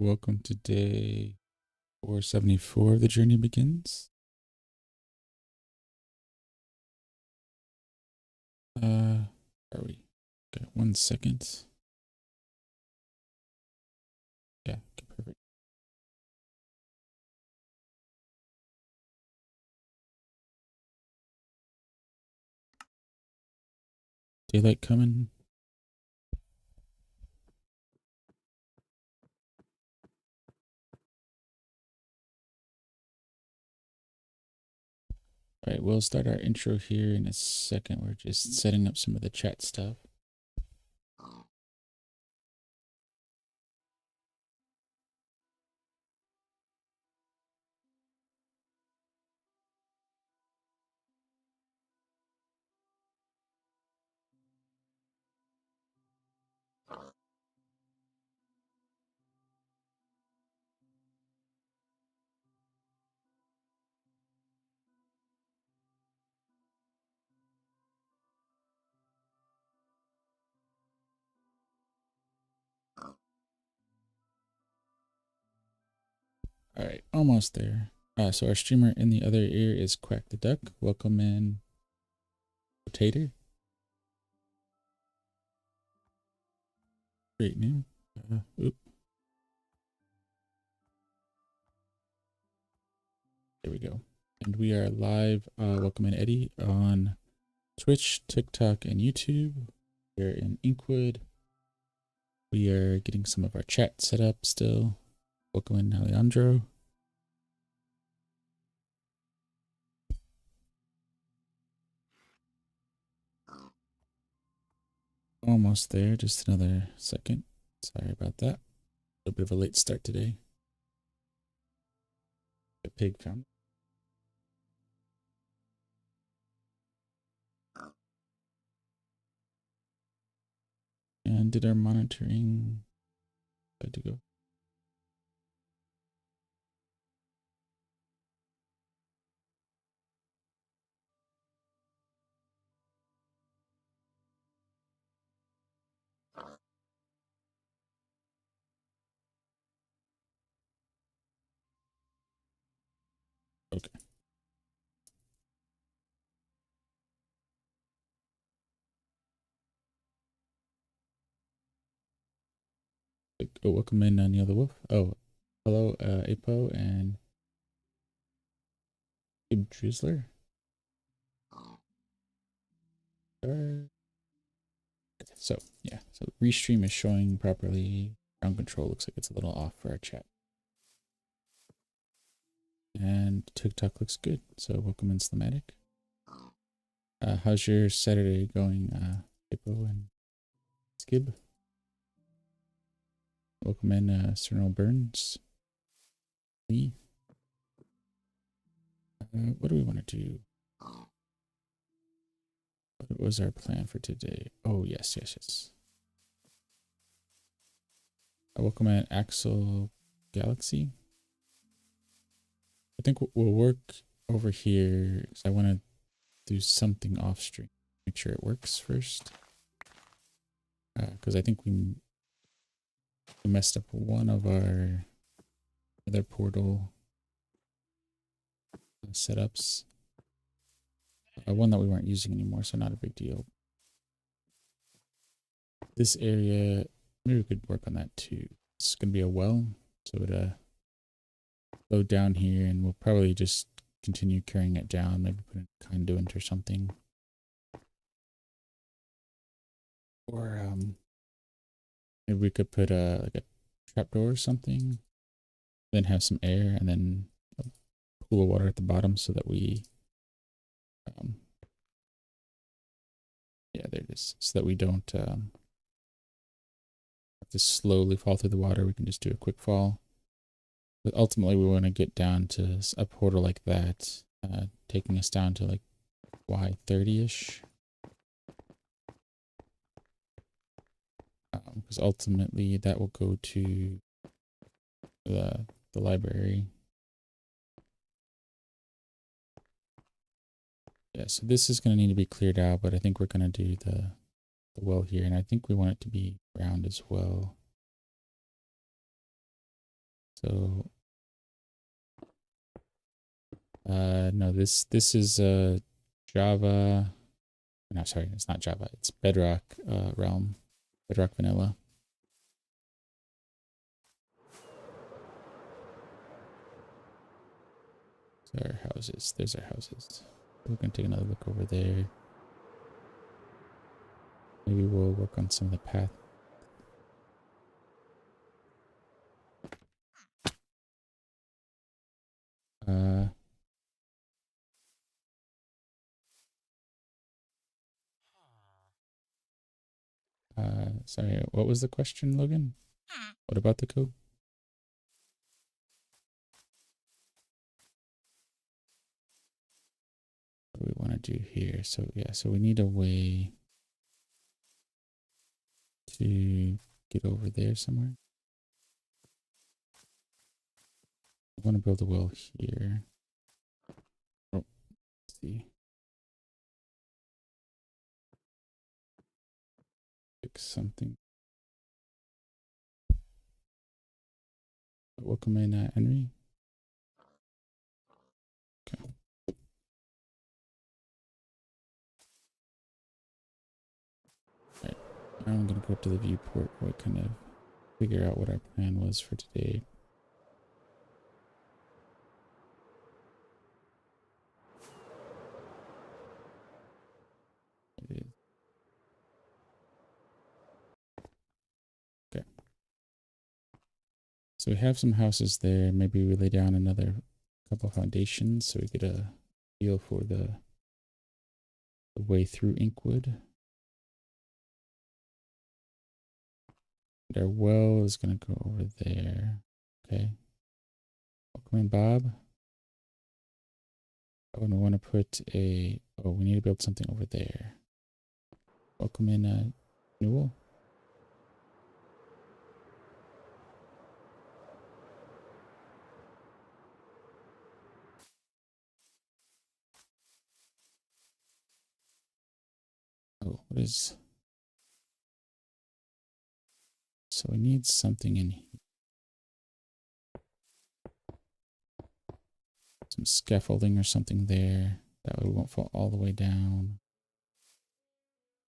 Welcome to day 474 of the journey begins. Are we? Okay, 1 second. Yeah, okay, perfect. Daylight coming. All right, we'll start our intro here in a second. We're just setting up some of the chat stuff. All right, almost there. So our streamer in the other ear is Quack the Duck. Welcome in, Potato. Great name. Oop. There we go. And we are live. Welcome in, Eddie, on Twitch, TikTok, and YouTube. We're in Inkwood. We are getting some of our chat set up still. Welcome in, Alejandro. Almost there, just another second. Sorry about that. A little bit of a late start today. The pig found. And did our monitoring good to go? Okay. Oh, welcome in, Neil the Wolf. Oh, hello, Apo and Ib Drizzler. So yeah, so restream is showing properly. Ground control looks like it's a little off for our chat. And TikTok looks good. So welcome in, Slamatic. How's your Saturday going, Hippo and Skib? Welcome in, Cernal Burns. Lee. What do we want to do? What was our plan for today? Oh, yes. Welcome in, Axel Galaxy. I think we'll work over here because I want to do something off stream. Make sure it works first. Because I think we messed up one of our other portal setups. One that we weren't using anymore, so not a big deal. This area, maybe we could work on that too. It's going to be a well, so it go down here, and we'll probably just continue carrying it down, maybe put a conduit or something. Or maybe we could put like a trapdoor or something, then have some air, and then a pool of water at the bottom so that we yeah, there it is, so that we don't have to slowly fall through the water. We can just do a quick fall. But ultimately we want to get down to a portal like that, taking us down to like Y30-ish. Because ultimately that will go to the library. Yeah, so this is going to need to be cleared out, but I think we're going to do the well here, and I think we want it to be round as well. So no, this is Java. No, sorry, it's not Java. It's Bedrock realm, Bedrock vanilla. So our houses. There's our houses. We're gonna take another look over there. Maybe we'll work on some of the path. Sorry, what was the question, Logan? What about the code? What do we want to do here? So yeah, so we need a way to get over there somewhere. I want to build a well here. Oh, let's see. Fix something. Welcome in, Henry. Okay. Alright. Now I'm gonna go up to the viewport where I kind of figure out what our plan was for today. Okay. So we have some houses there. Maybe we lay down another couple foundations so we get a feel for the way through Inkwood. And our well is going to go over there. Okay. Welcome in, Bob. Oh, and we want to put a... Oh, we need to build something over there. Welcome in, Newell. Oh, what is... So we need something in here. Some scaffolding or something there. That way we won't fall all the way down.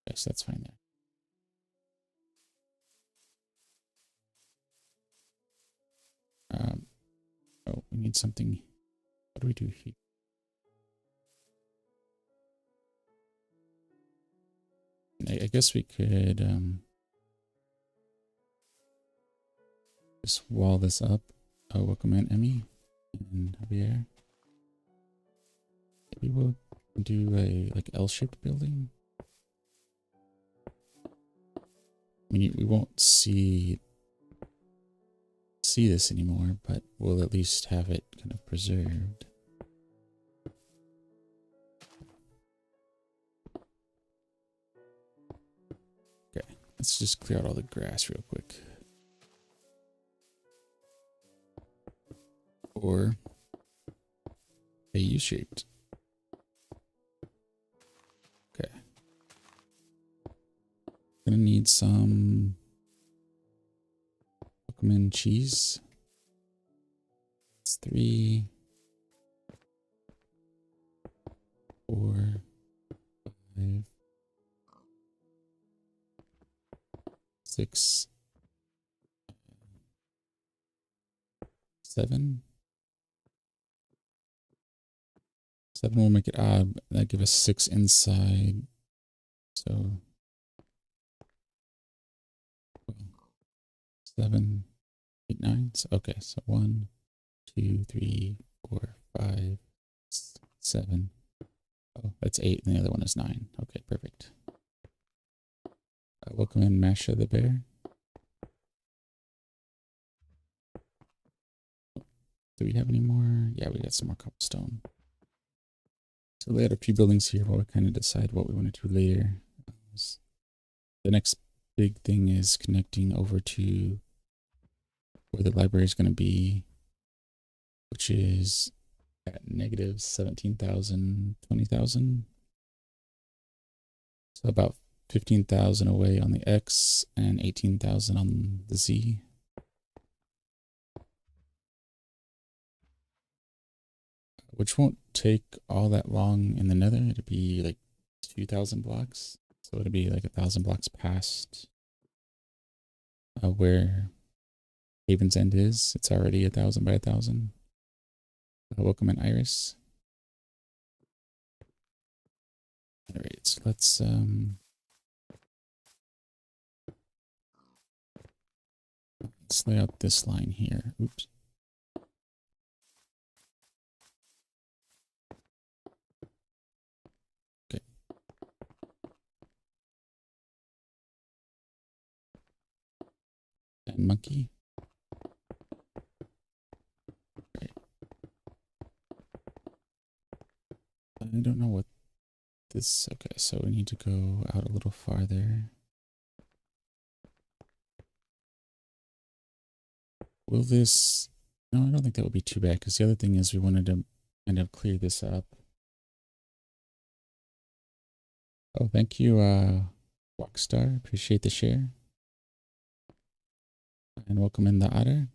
Okay, so that's fine there. Oh, we need something. What do we do here? I guess we could just wall this up. Oh, welcome in, Emmy and Javier. Maybe we'll do a like L-shaped building. I mean, we won't see this anymore, but we'll at least have it kind of preserved. Okay, let's just clear out all the grass real quick. Or a U-shaped. Okay. Gonna need some Pokemon cheese. It's 3, 4, 5, 6, 7. 7 will make it odd. That give us 6 inside. So 7, 8, 9. So, okay, so 1, 2, 3, 4, 5, 6, 7. Oh, that's 8, and the other one is 9. Okay, perfect. Welcome in, Masha the bear. Do we have any more? Yeah, we got some more cobblestone. So we had a few buildings here while we kind of decide what we want to do later. The next big thing is connecting over to where the library is going to be, which is at negative 17,000, 20,000. So about 15,000 away on the X and 18,000 on the Z. which won't take all that long in the nether. It'll be like 2,000 blocks. So it'll be like 1,000 blocks past where Haven's End is. It's already 1,000 by 1,000. Welcome in, Iris. All right, so let's lay out this line here. Oops. Okay. And monkey. Right. I don't know what this. Okay, so we need to go out a little farther. Will this? No, I don't think that would be too bad, because the other thing is we wanted to kind of clear this up. Oh, thank you, Walkstar. Appreciate the share. And welcome in the otter.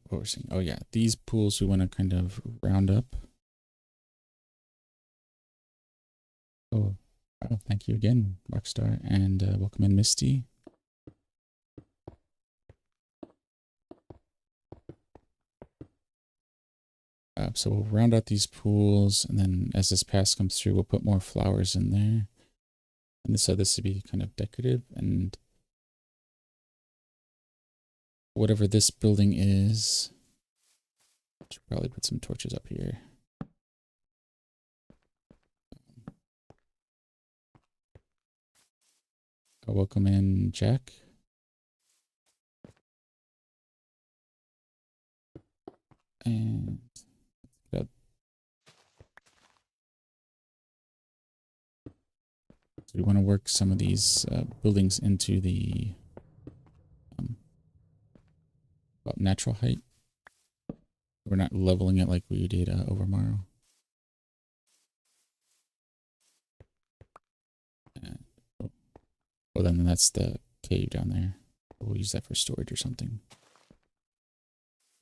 What we're saying? Oh yeah, these pools we want to kind of round up. Oh, wow, thank you again, Rockstar, and welcome in, Misty. So we'll round out these pools, and then as this pass comes through, we'll put more flowers in there. And so this would be kind of decorative, and whatever this building is, should probably put some torches up here. Welcome in, Jack. And so we want to work some of these buildings into the natural height. We're not leveling it like we did Overmorrow. Well, then that's the cave down there. We'll use that for storage or something.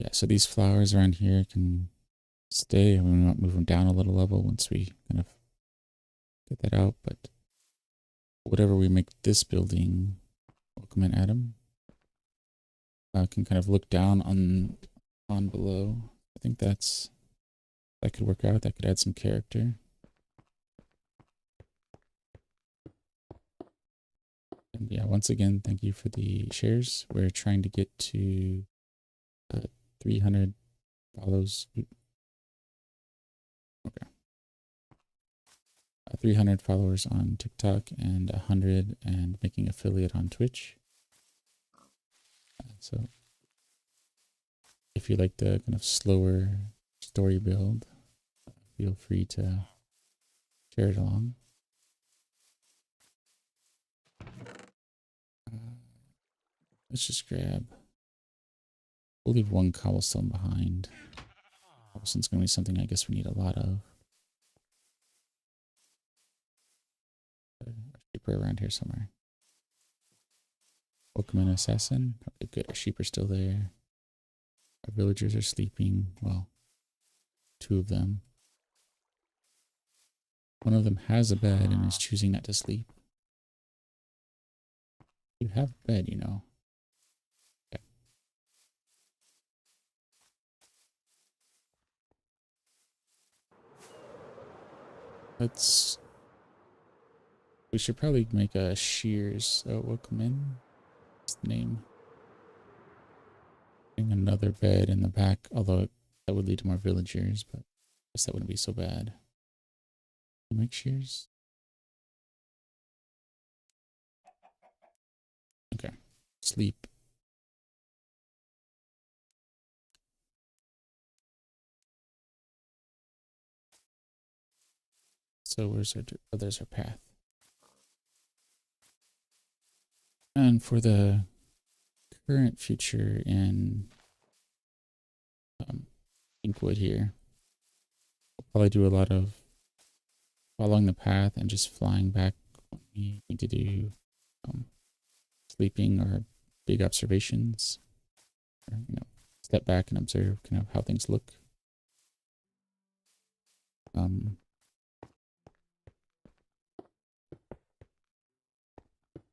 Yeah, so these flowers around here can stay. We might move them down a little level once we kind of get that out. But whatever we make this building, welcome in, Adam. Can kind of look down on below. I think that could work out. That could add some character. And yeah, once again, thank you for the shares. We're trying to get to 300 follows. Okay. 300 followers on TikTok and 100 and making affiliate on Twitch. So if you like the kind of slower story build, feel free to share it along. Let's just grab. We'll leave one cobblestone behind. Cobblestone's going to be something I guess we need a lot of. A sheeper around here somewhere. Welcome in, assassin. Okay, good. Our sheep are still there. Our villagers are sleeping. Well, 2 of them. One of them has a bed and is choosing not to sleep. You have a bed, you know. Okay. We should probably make a shears. Oh, welcome in. What's the name? Another bed in the back, although that would lead to more villagers, but I guess that wouldn't be so bad. Make shears. Okay. Sleep. So where's our, oh, there's our path. And for the current future in Inkwood here, we'll probably do a lot of following the path and just flying back when we need to do sleeping or big observations. Or, step back and observe kind of how things look.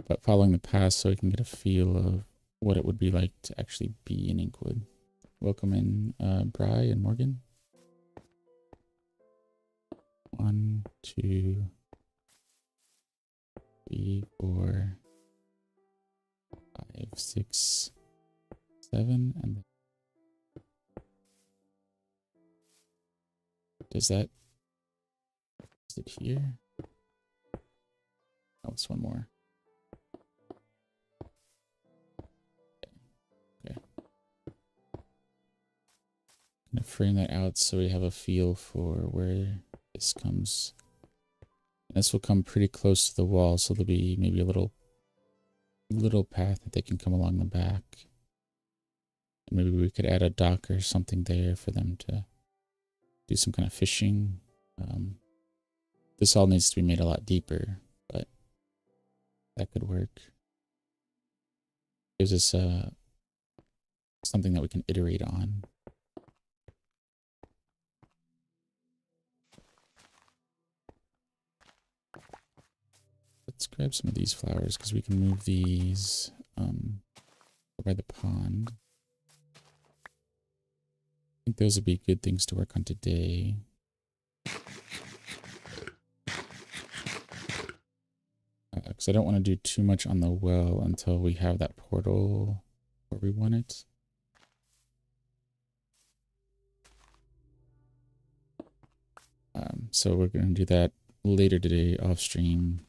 But following the path so we can get a feel of what it would be like to actually be in Inkwood. Welcome in, Bry and Morgan. 1, 2, 3, 4, 5, 6, 7, and then is it here? Oh, it's one more. Okay. I'm gonna frame that out so we have a feel for where this comes. And this will come pretty close to the wall, so there'll be maybe a little path that they can come along the back. And maybe we could add a dock or something there for them to do some kind of fishing. This all needs to be made a lot deeper, but that could work. Gives us something that we can iterate on. Let's grab some of these flowers because we can move these by the pond. I think those would be good things to work on today. Because I don't want to do too much on the well until we have that portal where we want it. So we're going to do that later today off stream.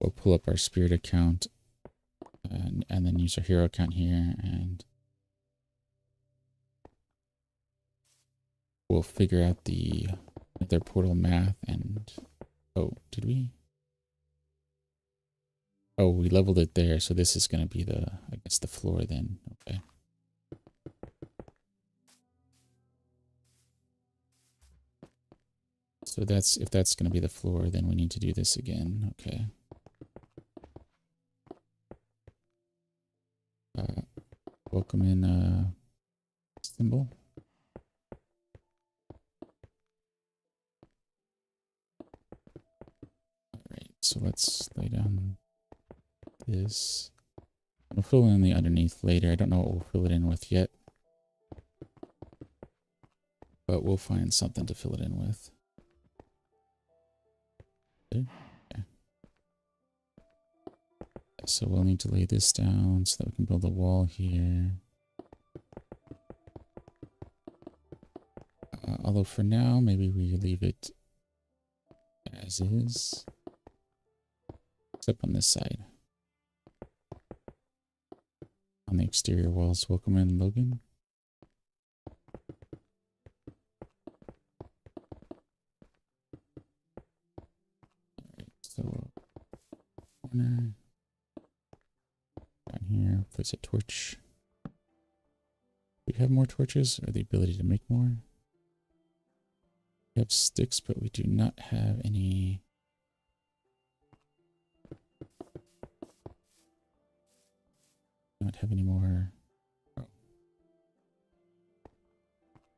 We'll pull up our spirit account and then use our hero account here, and we'll figure out their portal math. And oh, did we? Oh, we leveled it there, so this is going to be I guess the floor then. Okay. So if that's going to be the floor, then we need to do this again. Okay. Welcome in, symbol. All right, so let's lay down this. We'll fill in the underneath later. I don't know what we'll fill it in with yet, but we'll find something to fill it in with. Okay. So we'll need to lay this down so that we can build a wall here. Although for now, maybe we leave it as is, except on this side. On the exterior walls. Welcome in, Logan. Alright, so corner. Down here, place a torch. Do we have more torches or the ability to make more? We have sticks, but we do not have any. Not have any more. Oh.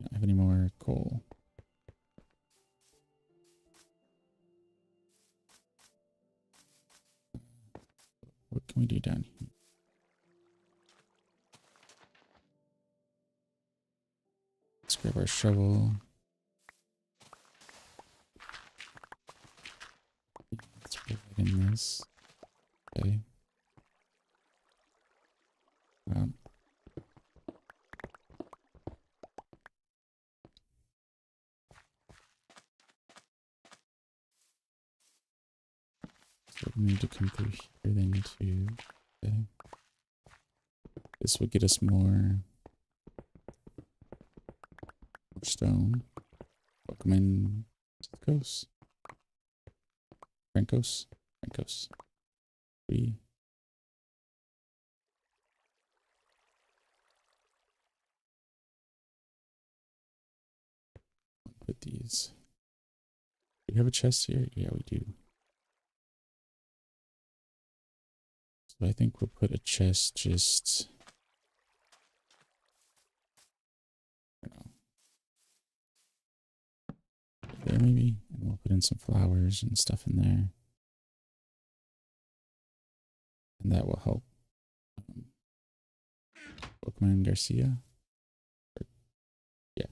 Don't have any more coal. What can we do down here? Let's grab our shovel. Let's put it in this. Okay. So we need to come through here then too. Okay. This would get us more stone. Welcome in to the coast. Francos. Francos. We. Put these. Do we have a chest here? Yeah, we do. So I think we'll put a chest just, I don't know, there maybe, and we'll put in some flowers and stuff in there. And that will help Pokemon Garcia. Yeah.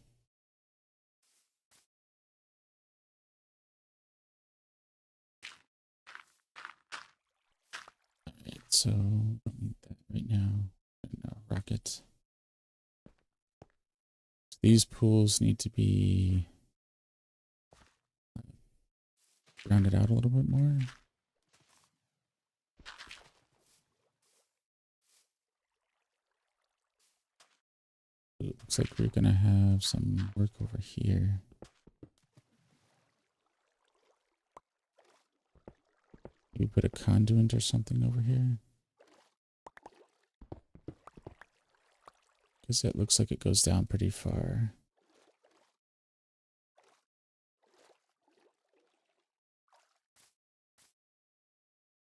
Alright, so don't need that right now. No, rocket. So these pools need to be rounded out a little bit more. It looks like we're gonna have some work over here. Maybe put a conduit or something over here. Because it looks like it goes down pretty far.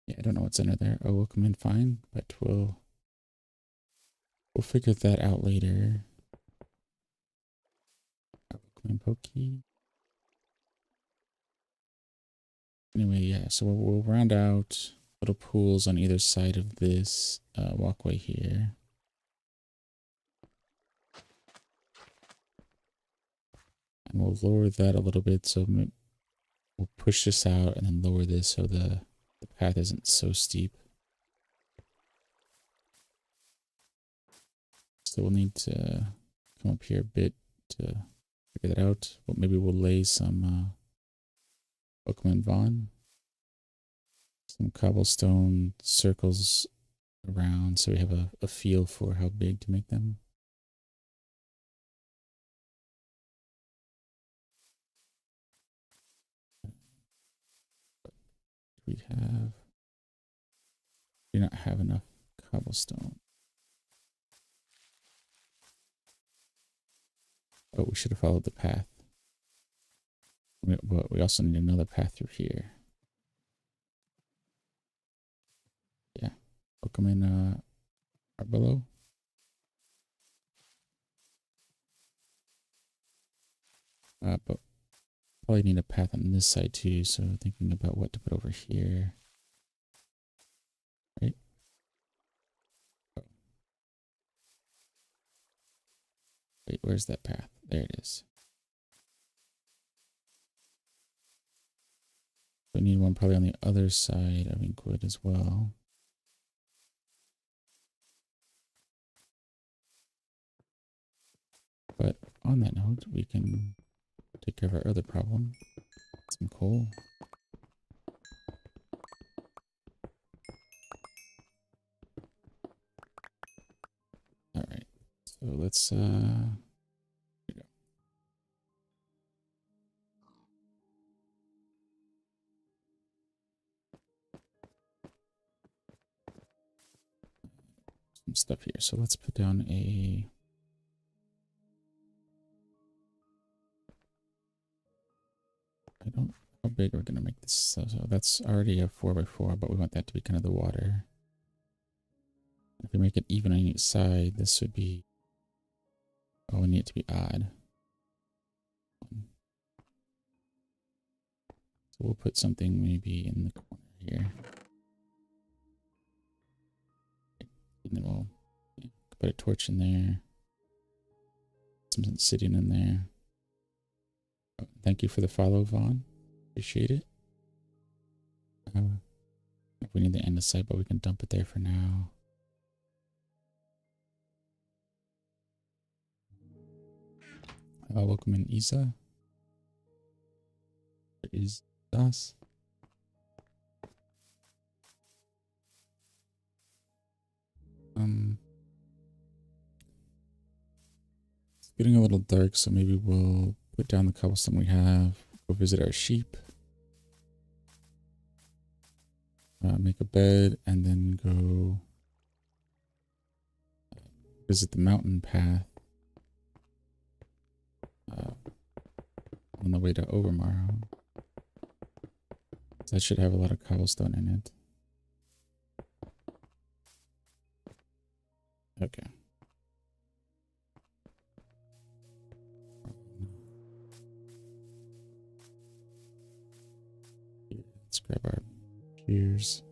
Yeah, I don't know what's under there. Oh, we'll come in fine, but we'll figure that out later. Come in pokey. Anyway, yeah, so we'll round out little pools on either side of this walkway here. And we'll lower that a little bit, so we'll push this out and then lower this so the path isn't so steep. So we'll need to come up here a bit to figure that out. But maybe we'll lay some Pokemon Vaughn. Some cobblestone circles around so we have a feel for how big to make them. We do not have enough cobblestone. Oh, we should have followed the path. But we also need another path through here. Yeah. Pokemon are below. But probably need a path on this side too, so thinking about what to put over here. Right? Oh. Wait, where's that path? There it is. We need one probably on the other side of Inkwood as well. But on that note, we can take care of our other problem. Some coal. All right. So let's here we go. Some stuff here. So let's put down a I don't know how big we're gonna make this. So that's already a 4x4, but we want that to be kind of the water. If we make it even on each side, this would be, oh, we need it to be odd. So we'll put something maybe in the corner here. And then we'll put a torch in there. Something sitting in there. Oh, thank you for the follow, Vaughn. Appreciate it. If we need the andesite, but we can dump it there for now. Welcome in, Isa. There is Das. It's getting a little dark, so maybe we'll put down the cobblestone we have. Go visit our sheep. Make a bed, and then go visit the mountain path on the way to Overmorrow. That should have a lot of cobblestone in it. Okay. Let's grab our shears.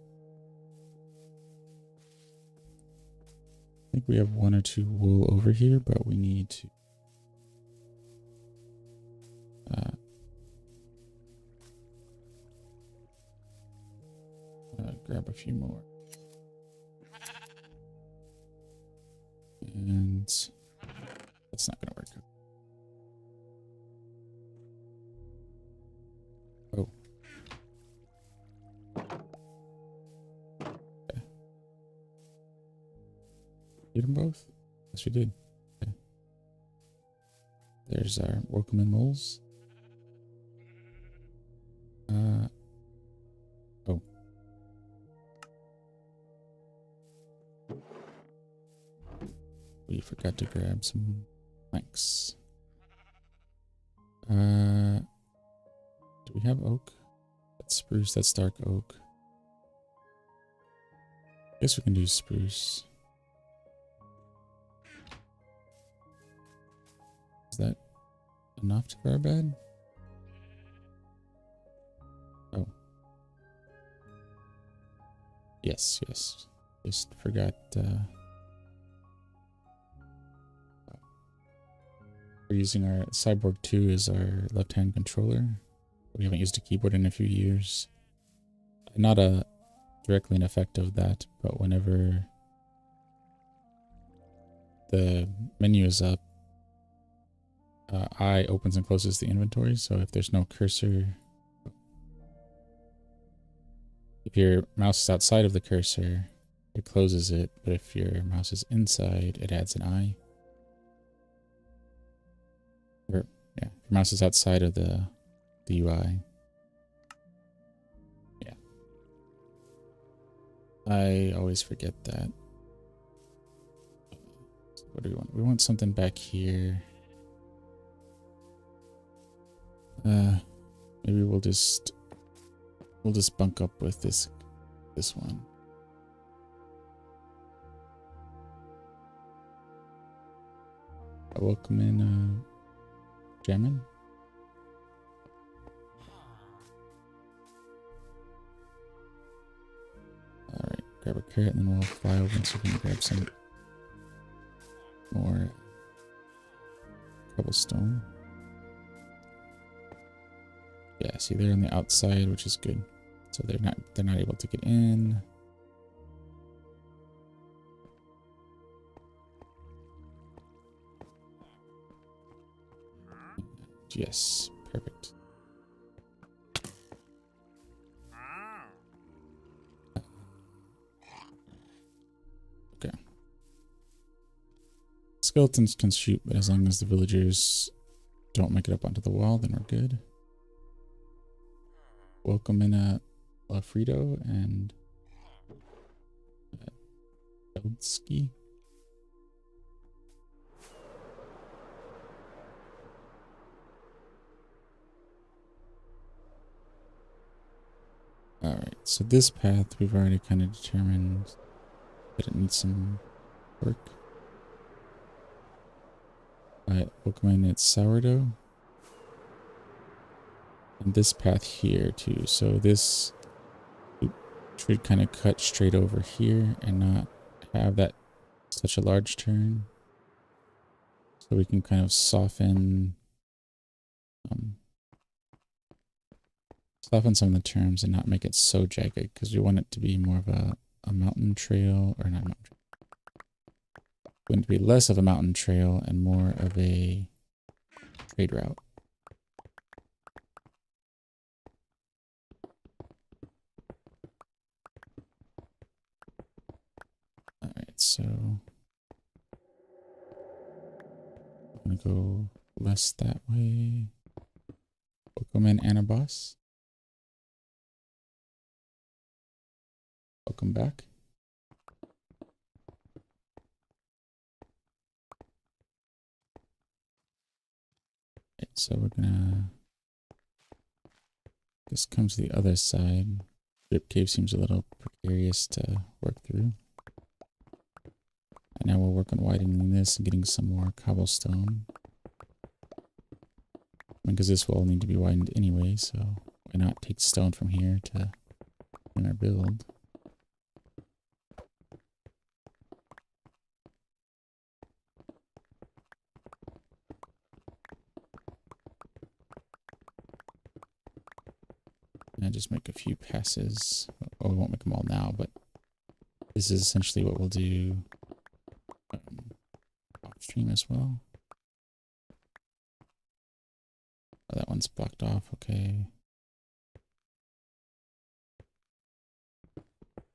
I think we have 1 or 2 wool over here, but we need to grab a few more. And that's not gonna work. Oh. Okay. Did them both? Yes, we did. Okay. There's our welcome in moles. Oh. We forgot to grab some planks. Do we have oak? That's spruce, that's dark oak. Guess we can do spruce. Is that enough for our bed? Oh. Yes, yes. Just forgot, we're using our Cyborg 2 as our left-hand controller. We haven't used a keyboard in a few years. Not directly an effect of that, but whenever the menu is up, I opens and closes the inventory. So if there's no cursor, if your mouse is outside of the cursor, it closes it. But if your mouse is inside, it adds an I. Or yeah, if your mouse is outside of the UI. Yeah. I always forget that. So what do we want? We want something back here. Maybe we'll just bunk up with this one. Welcome in, Jamin. All right, grab a carrot and then we'll fly over so we can grab some more cobblestone. Yeah, see, they're on the outside, which is good. So they're not able to get in. Yes, perfect. Okay. Skeletons can shoot, but as long as the villagers don't make it up onto the wall, then we're good. Welcome in Alfredo and Eldsky. Alright, so this path we've already kind of determined that it needs some work. Welcome in, it's sourdough. And this path here too. So this should kind of cut straight over here and not have that such a large turn. So we can kind of soften some of the turns and not make it so jagged, because we want it to be more of a mountain trail, or not a mountain trail. We want it to be less of a mountain trail and more of a trade route. Alright, so I'm gonna go less that way. Welcome in, Anabas. Welcome back. Okay, so we're gonna just come to the other side. Drip cave seems a little precarious to work through. And now we'll work on widening this and getting some more cobblestone. Because this will need to be widened anyway, so why not take stone from here to in our build. And I just make a few passes. Oh, we won't make them all now, but this is essentially what we'll do off stream as well. Oh, that one's blocked off. Okay.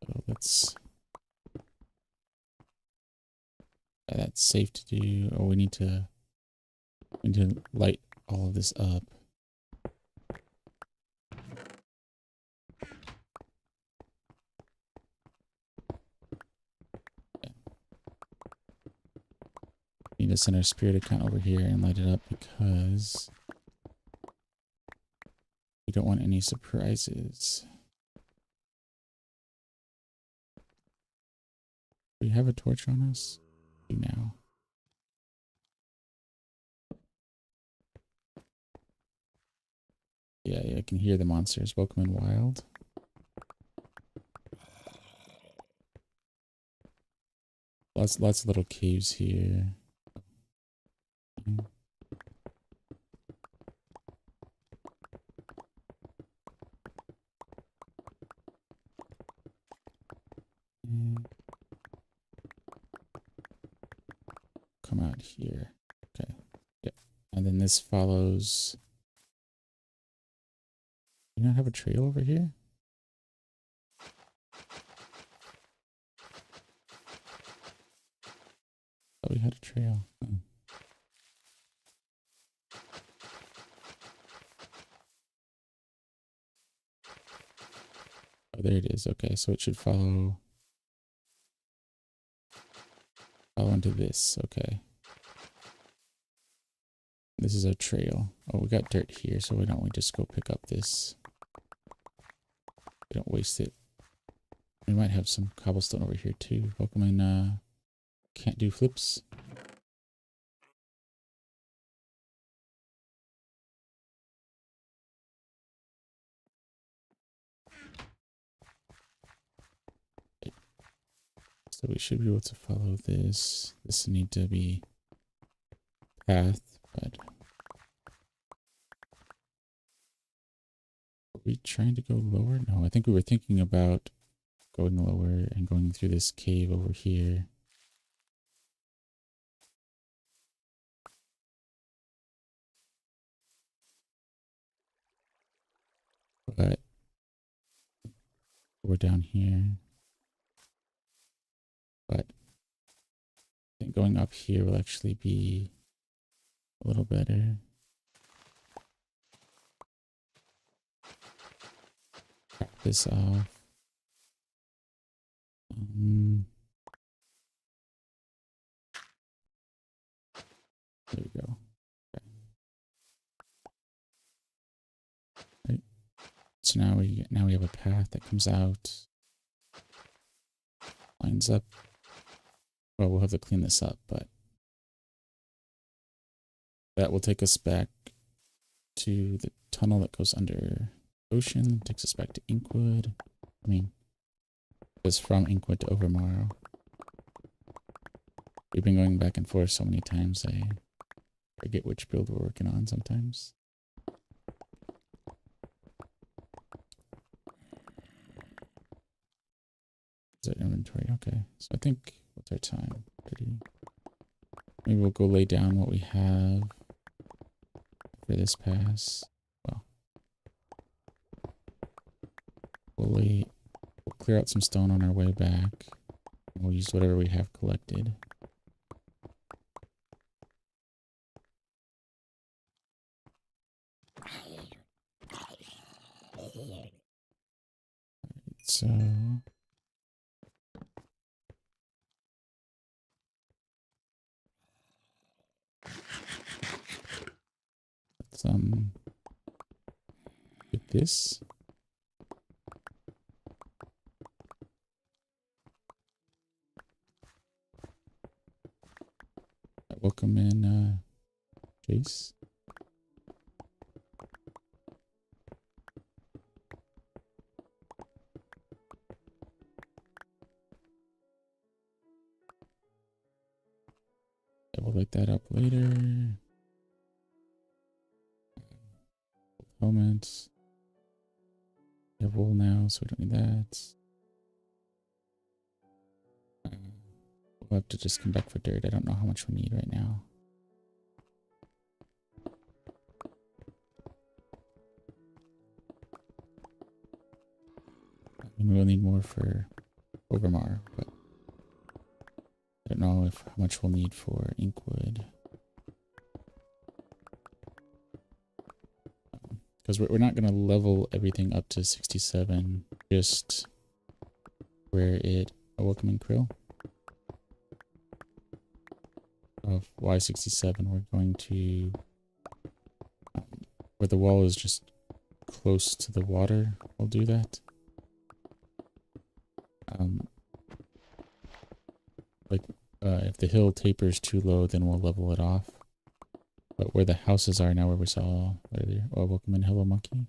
So let's. That's safe to do. Oh, we need to light all of this up. Need to send our spirit account over here and light it up because we don't want any surprises. Do we have a torch on us? We do now. Yeah, I can hear the monsters. Welcome in wild. Lots of little caves here. Come out here. Okay. Yep. And then this follows. Do you not have a trail over here? Thought we had a trail. Oh. Oh, there it is. Okay, so it should follow into this. Okay. This is a trail. Oh, we got dirt here, so why don't we just go pick up this? We don't waste it. We might have some cobblestone over here too. Welcome in, can't do flips. So we should be able to follow this. This need to be path, but are we trying to go lower? No, I think we were thinking about going lower and going through this cave over here. But we're down here. But I think going up here will actually be a little better. Crack this off. There we go. Okay. Right. So now we have a path that comes out, lines up. Well, we'll have to clean this up, but that will take us back to the tunnel that goes under ocean. Takes us back to Inkwood. I mean, it's from Inkwood to Overmorrow. We've been going back and forth so many times, I forget which build we're working on sometimes. Is that inventory? Okay, so I think, what's our time? 30. Maybe we'll go lay down what we have for this pass. Well, we'll clear out some stone on our way back. We'll use whatever we have collected. So let's get this. welcome in, Jace. I will light that up later. Helmets. We have wool now, so we don't need that. We'll have to just come back for dirt. I don't know how much we need right now. I mean, we'll need more for Overmorrow, but I don't know how much we'll need for Inkwood. Because we're not going to level everything up to 67, just where it... welcome in Krill. Of Y67, we're going to... where the wall is just close to the water, we'll do that. If the hill tapers too low, then we'll level it off. But where the houses are now, where we saw earlier... oh, welcome in, hello monkey.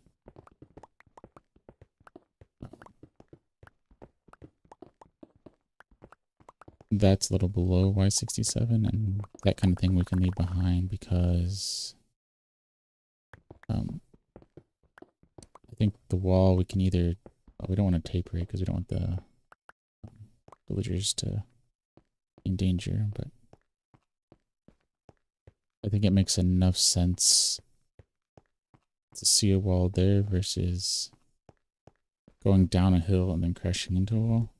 That's a little below Y67, and that kind of thing we can leave behind because I think the wall we can either... well, we don't want to taper it because we don't want the villagers to be in danger, but I think it makes enough sense to see a wall there versus going down a hill and then crashing into a wall.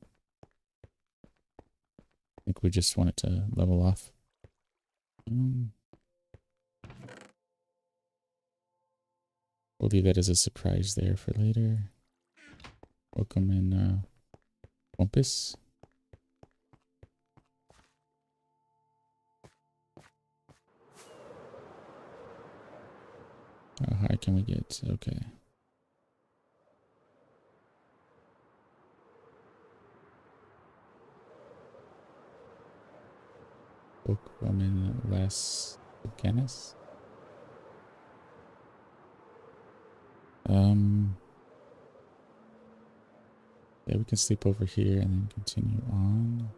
I think we just want it to level off. We'll leave that as a surprise there for later. Welcome in, Wumpus. How high can we get? Okay. Welcome in, Las Canas. Yeah, we can sleep over here and then continue on.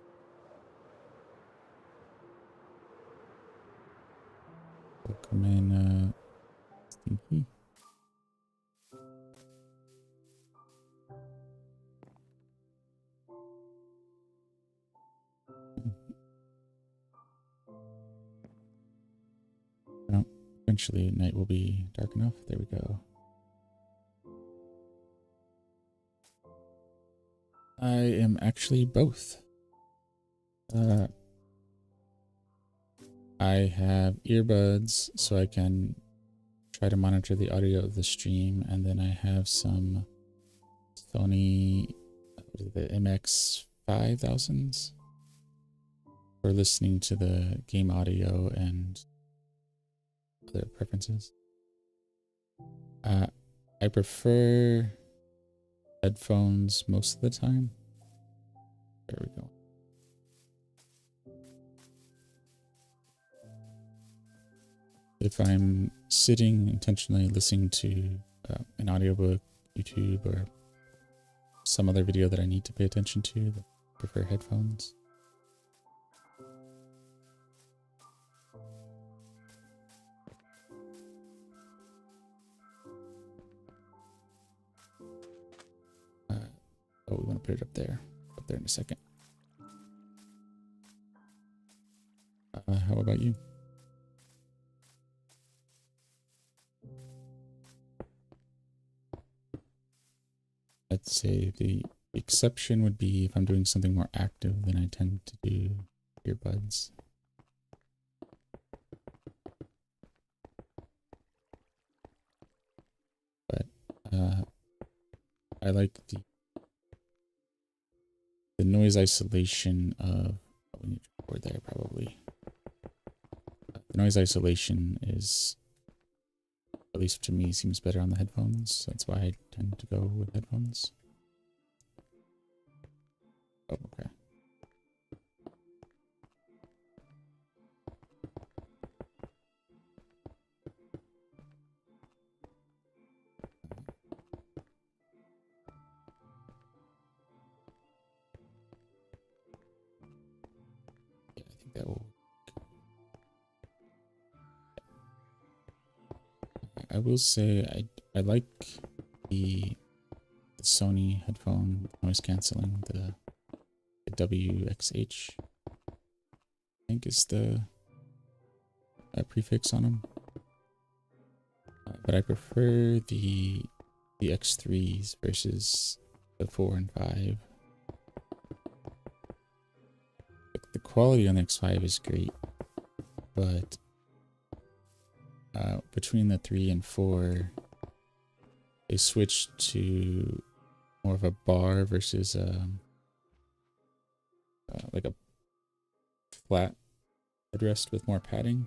Welcome in, Stinky. Oh, eventually night will be dark enough. There we go. I am actually both. I have earbuds so I can try to monitor the audio of the stream, and then I have some Sony, what is it, the MX 5000s for listening to the game audio and other preferences. I prefer headphones most of the time. There we go. If I'm sitting intentionally listening to an audiobook, YouTube, or some other video that I need to pay attention to, I prefer headphones. Oh, we want to put it up there in a second. How about you? I'd say the exception would be if I'm doing something more active, then I tend to do earbuds. But I like the noise isolation of, oh, we need to record there probably. The noise isolation is, at least to me, seems better on the headphones. That's why I tend to go with headphones. Oh, okay. I will say I like the Sony headphone noise canceling, the WXH, I think is the prefix on them. But I prefer the X3s versus the 4 and 5. The quality on the X5 is great, but between the 3 and 4, they switched to more of a bar versus like a flat headrest with more padding.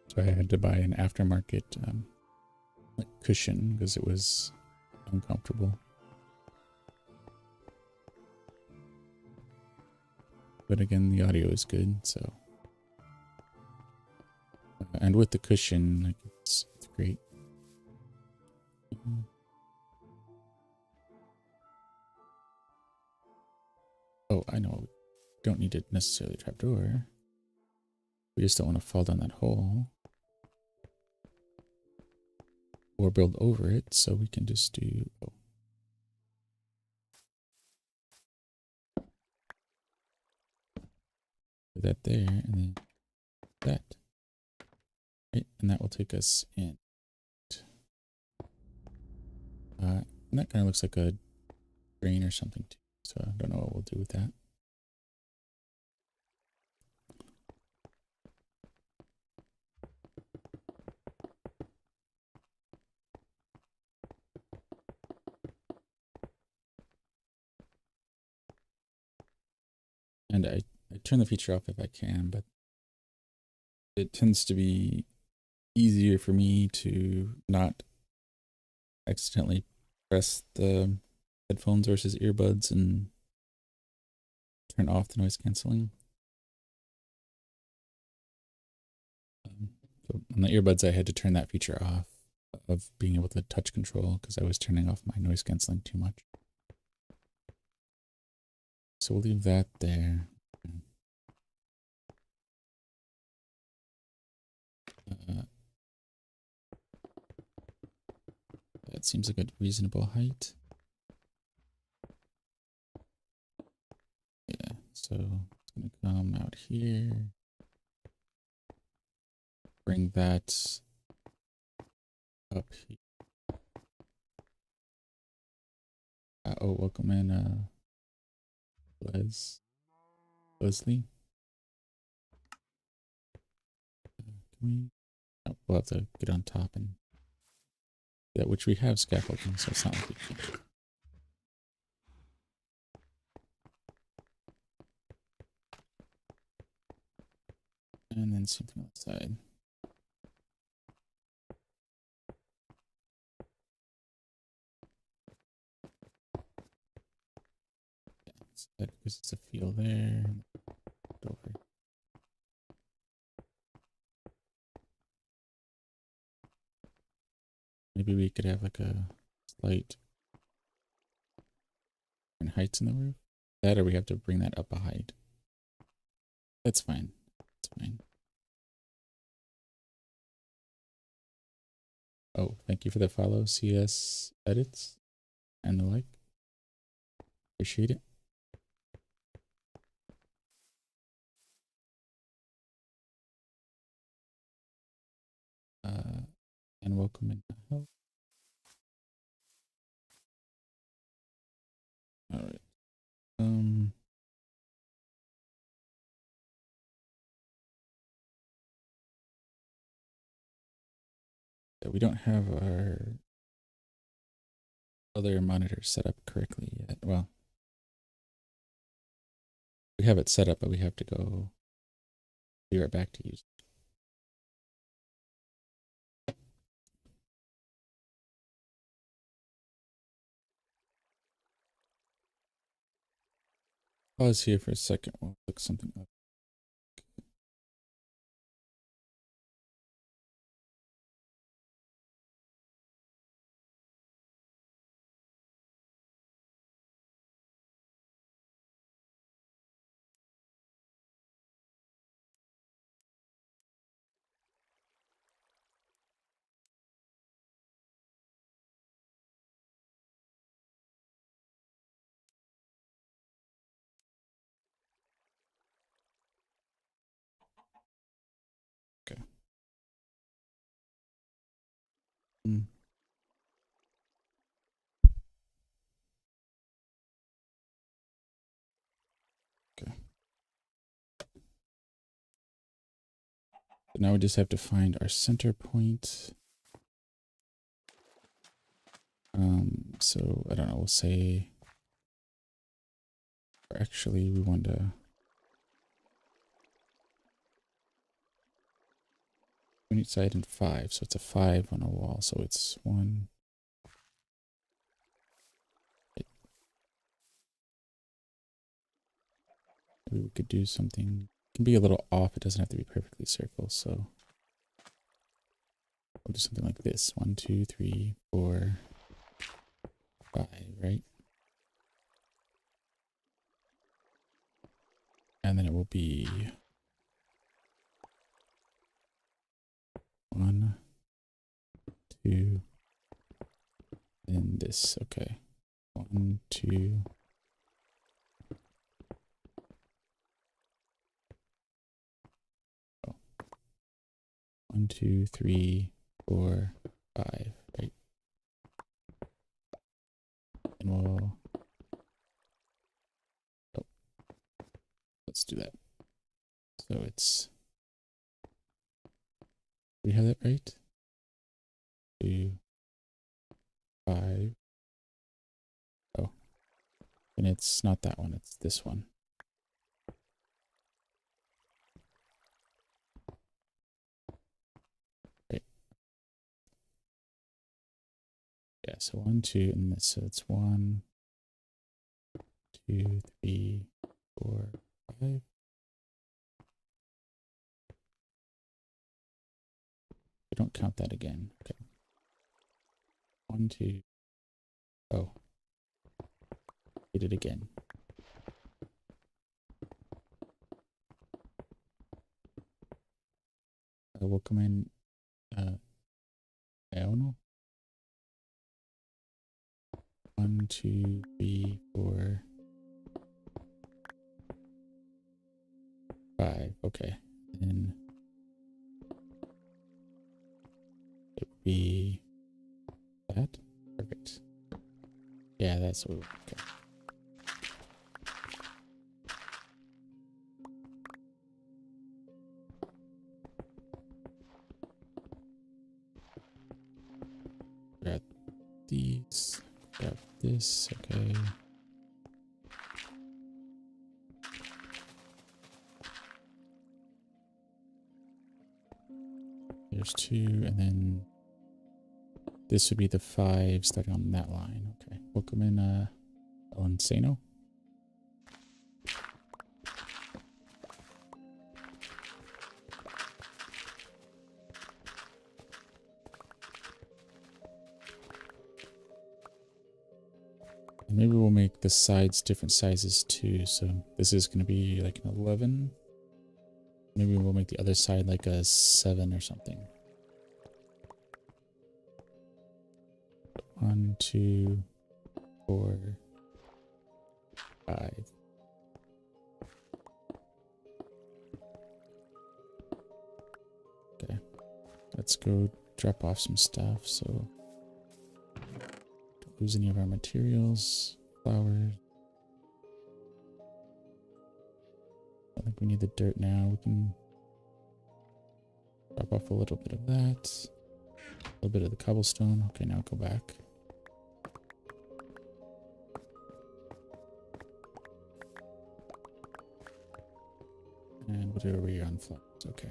So I had to buy an aftermarket like cushion because it was uncomfortable. But again, the audio is good, so. And with the cushion, like it's great. Oh, I know. We don't need to necessarily trapdoor. We just don't want to fall down that hole. Or build over it, so we can just do... Oh. Put that there, and then that. Right, and that will take us in. And that kind of looks like a drain or something too, so I don't know what we'll do with that. And I turn the feature off if I can, but it tends to be easier for me to not accidentally press the headphones versus earbuds and turn off the noise canceling. So on the earbuds, I had to turn that feature off of being able to touch control because I was turning off my noise canceling too much. So we'll leave that there. That seems like a reasonable height. Yeah, so it's gonna come out here. Bring that up here. Oh, welcome in, Leslie. Can we? Oh, we'll have to get on top and that, which we have scaffolding, so it's not like we can't. And then same thing on the side. Yeah, so that gives us a feel there. Over. Maybe we could have like a slight different heights in the roof. That, or we have to bring that up a height. That's fine. That's fine. Oh, thank you for the follow, CS edits and the like. Appreciate it. And welcome in. All right. Yeah, we don't have our other monitor set up correctly yet. Well, we have it set up, but we have to go be right back to use it. Pause here for a second. We'll look something up. Mm. Okay. So now we just have to find our center point. So I don't know, we'll say, or actually we want to, on each side and 5, so it's a 5 on a wall, so it's 1. Maybe we could do something, it can be a little off, it doesn't have to be perfectly circle, so we'll do something like this, 1, 2, 3, 4, 5, right? And then it will be 1, 2, and this, okay. 1, 2. Oh. 1, 2, 3, 4, 5, right? And we'll, oh, let's do that. So it's, do we have that right? 2, 5. Oh, and it's not that one, it's this one. Right. Yeah, so 1, 2, and this, so it's 1, 2, 3, 4, 5. We don't count that again. Okay. 1, 2. Oh. Did it again. We'll come in diagonal. 1, 2, 3, 4, 5. Okay. Then it would be that. Perfect. Yeah, that's what we want. Okay. Grab these. Grab this. Okay. There's 2, and then this would be the 5 starting on that line. Okay. We'll come in on Sano. And maybe we'll make the sides different sizes too. So this is going to be like an 11. Maybe we'll make the other side like a 7 or something. 1, 2, 4, 5. Okay. Let's go drop off some stuff so don't lose any of our materials. Flowers. I think we need the dirt now. We can drop off a little bit of that. A little bit of the cobblestone. Okay, now go back. And what are we on flowers? Okay.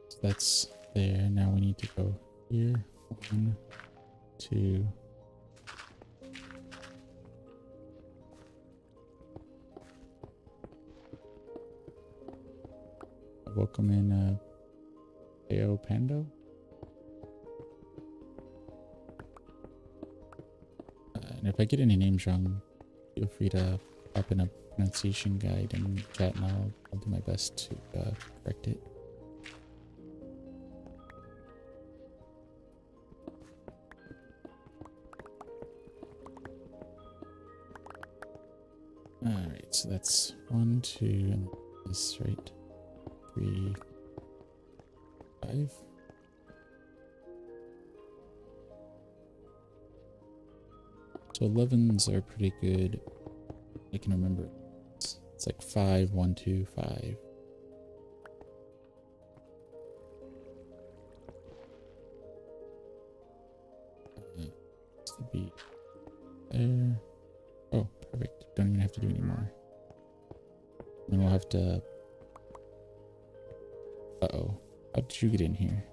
So that's there. Now we need to go here. 1, 2. Welcome in Ao Pando. And if I get any names wrong, feel free to pop in a pronunciation guide in chat and I'll do my best to correct it. Alright, so that's 1, 2, and this, right? 3, 5. So 11s are pretty good. I can remember. It's like 5, 1, 2, 5. To be there. Oh, perfect. Don't even have to do any more. Then we'll have to. Uh-oh. How did you get in here?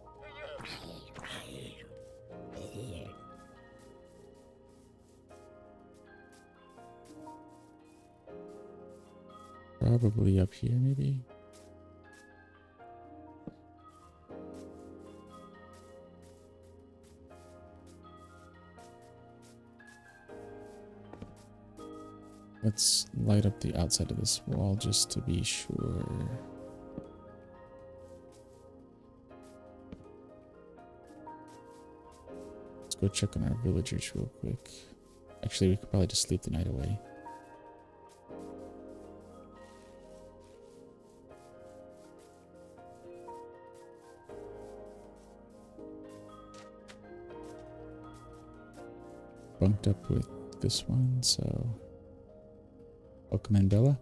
Probably up here, maybe? Let's light up the outside of this wall just to be sure. Let's go check on our villagers real quick. Actually, we could probably just sleep the night away. Bunked up with this one, so welcome in, Bella.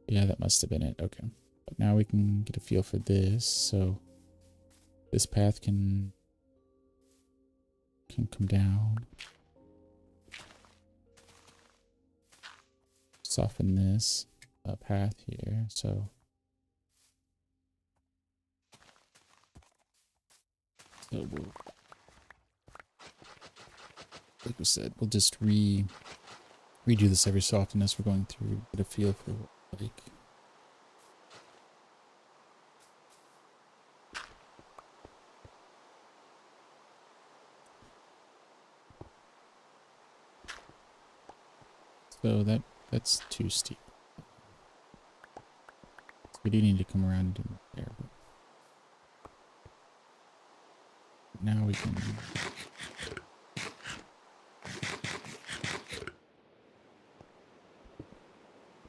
Yeah, that must have been it. Okay. But now we can get a feel for this. So this path can come down. Soften this path here. So we'll, like we said, we'll just redo this every so often as we're going through, get a feel for what like. So that's too steep. So we do need to come around and there. But now we can.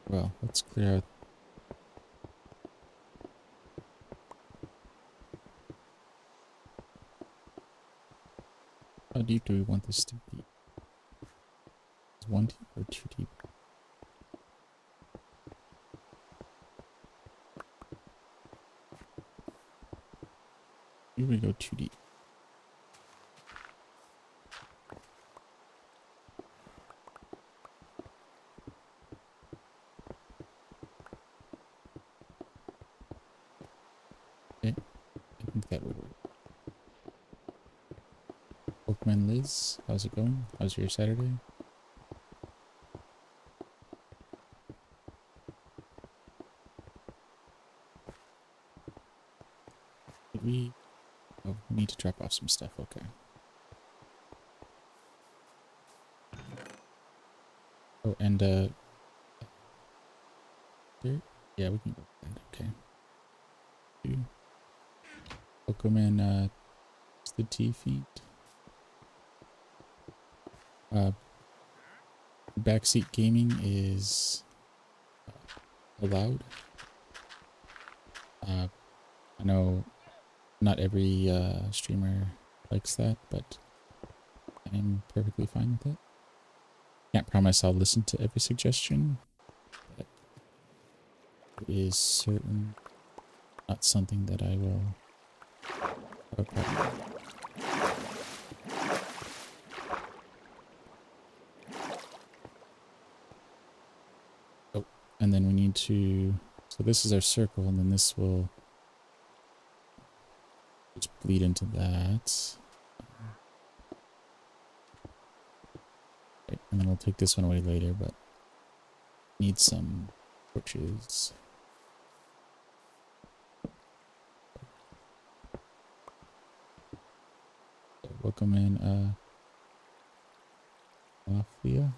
Well, let's clear out. How deep do we want this to be? Is 1 deep or 2 deep? Here we go 2 deep. Okay, I think that would work. Pokemon Liz, how's it going? How's your Saturday? We need to drop off some stuff. Okay. Oh, and here? Yeah, we can go with that. Okay. Pokemon the T feet. Backseat gaming is allowed. I know not every streamer likes that, but I'm perfectly fine with it. Can't promise I'll listen to every suggestion, but it is certain not something that I will have a problem with. Oh, and then we need to, so this is our circle, and then this will just bleed into that. Okay, and then we'll take this one away later, but need some torches. welcome in Lafia.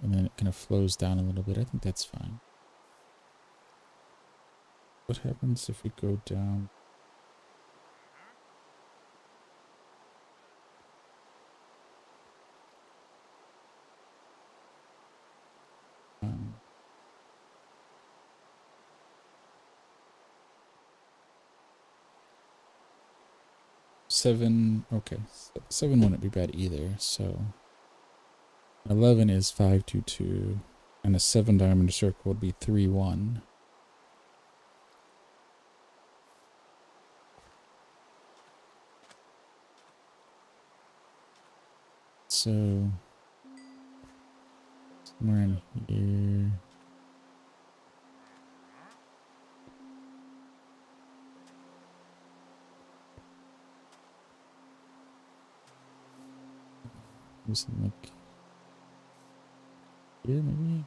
And then it kind of flows down a little bit. I think that's fine. What happens if we go down? Seven, okay. 7 wouldn't be bad either, so 11 is 522, and a 7 diamond circle would be 3-1. So somewhere in here. Something like here, maybe?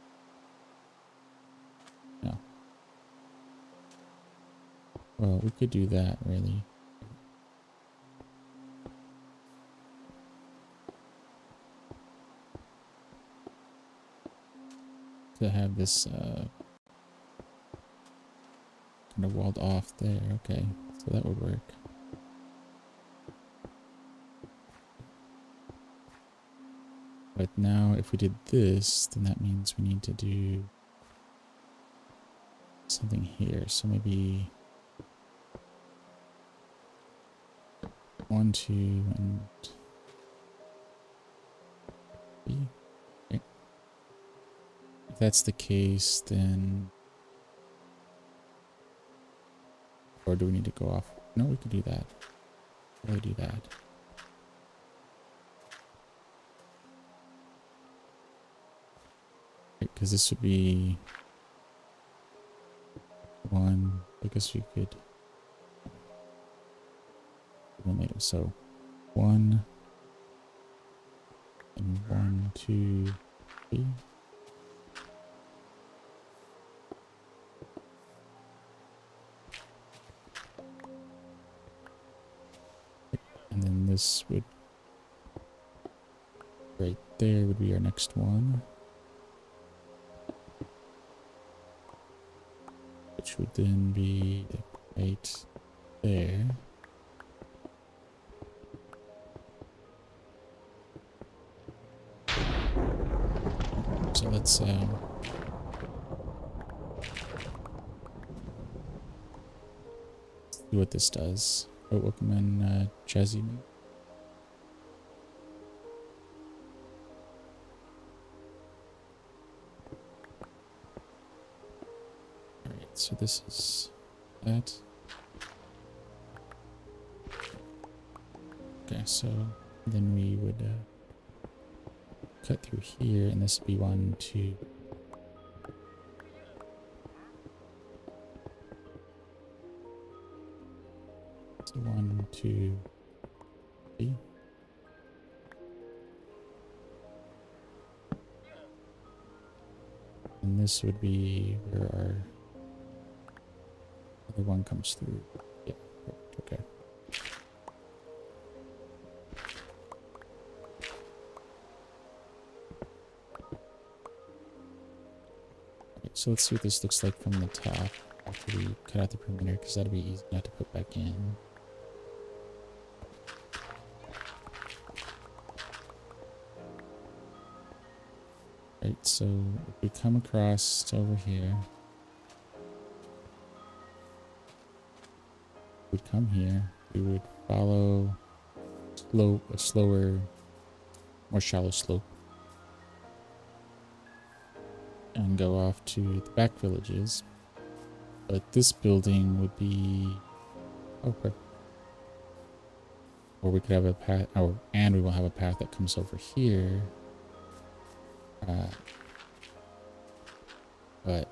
No. Well, we could do that, really. To have this kind of walled off there. Okay, so that would work. But now if we did this, then that means we need to do something here. So maybe 1, 2, and 3. Okay. If that's the case, then... Or do we need to go off? No, we could do that. Why do that? Because this would be 1. I guess we could eliminate them. So 1 and 1, 2, 3. And then this would right there would be our next one. Which would then be right there. So let's see what this does. Oh, welcome in, Jazzy. Alright, so this is that. Okay, so then we would cut through here, and this would be 1, 2. So 1, 2, 3. And this would be where our other one comes through. Yeah, okay. So let's see what this looks like from the top after we cut out the perimeter, because that'll be easy enough to put back in. Right, so if we come across to over here, we'd come here, we would follow a slower, more shallow slope, and go off to the back villages. But this building would be okay. Or we could have a path, and we will have a path that comes over here. But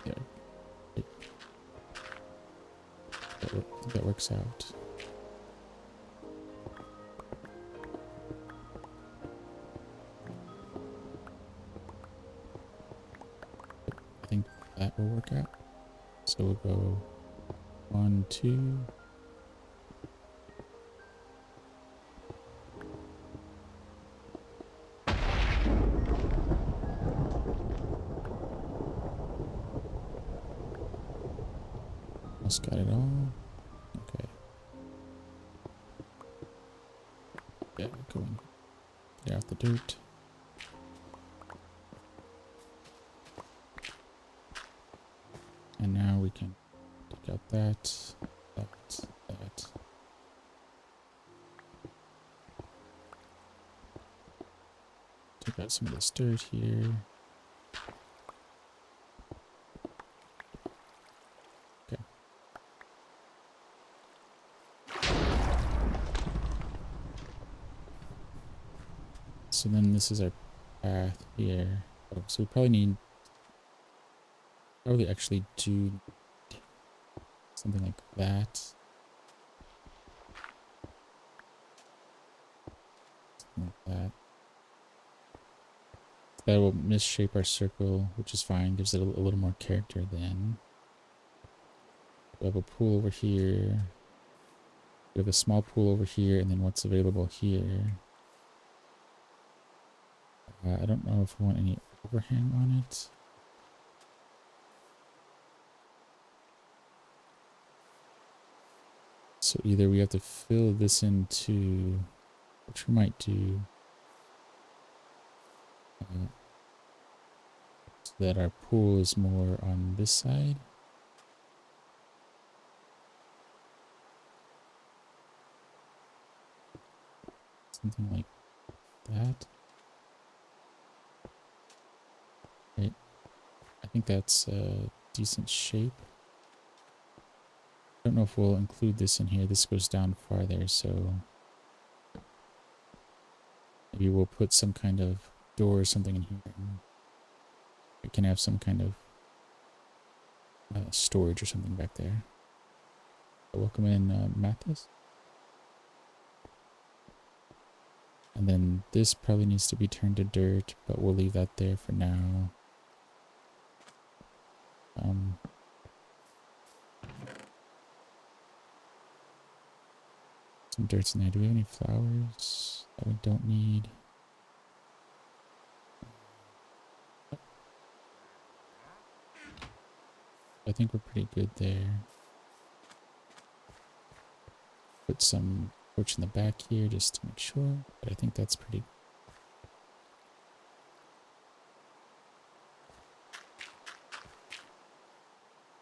yeah, that works out. I think that will work out. So we'll go 1, 2. Almost got it all. Okay. Yeah, go in. Get out the dirt. And now we can take out that. Take out some of this dirt here. Okay. So then this is our path here. Oh, so we probably actually do something like that. Something like that. That will misshape our circle, which is fine. Gives it a little more character then. We have a pool over here. We have a small pool over here, and then what's available here. I don't know if I want any overhang on it. So either we have to fill this into, which we might do, so that our pool is more on this side. Something like that. Right. I think that's a decent shape. I don't know if we'll include this in here. This goes down farther, so maybe we'll put some kind of door or something in here. We can have some kind of storage or something back there. So welcome in, Mathis. And then this probably needs to be turned to dirt, but we'll leave that there for now. Some dirt's in there. Do we have any flowers that we don't need? I think we're pretty good there. Put some torch in the back here just to make sure, but I think that's pretty.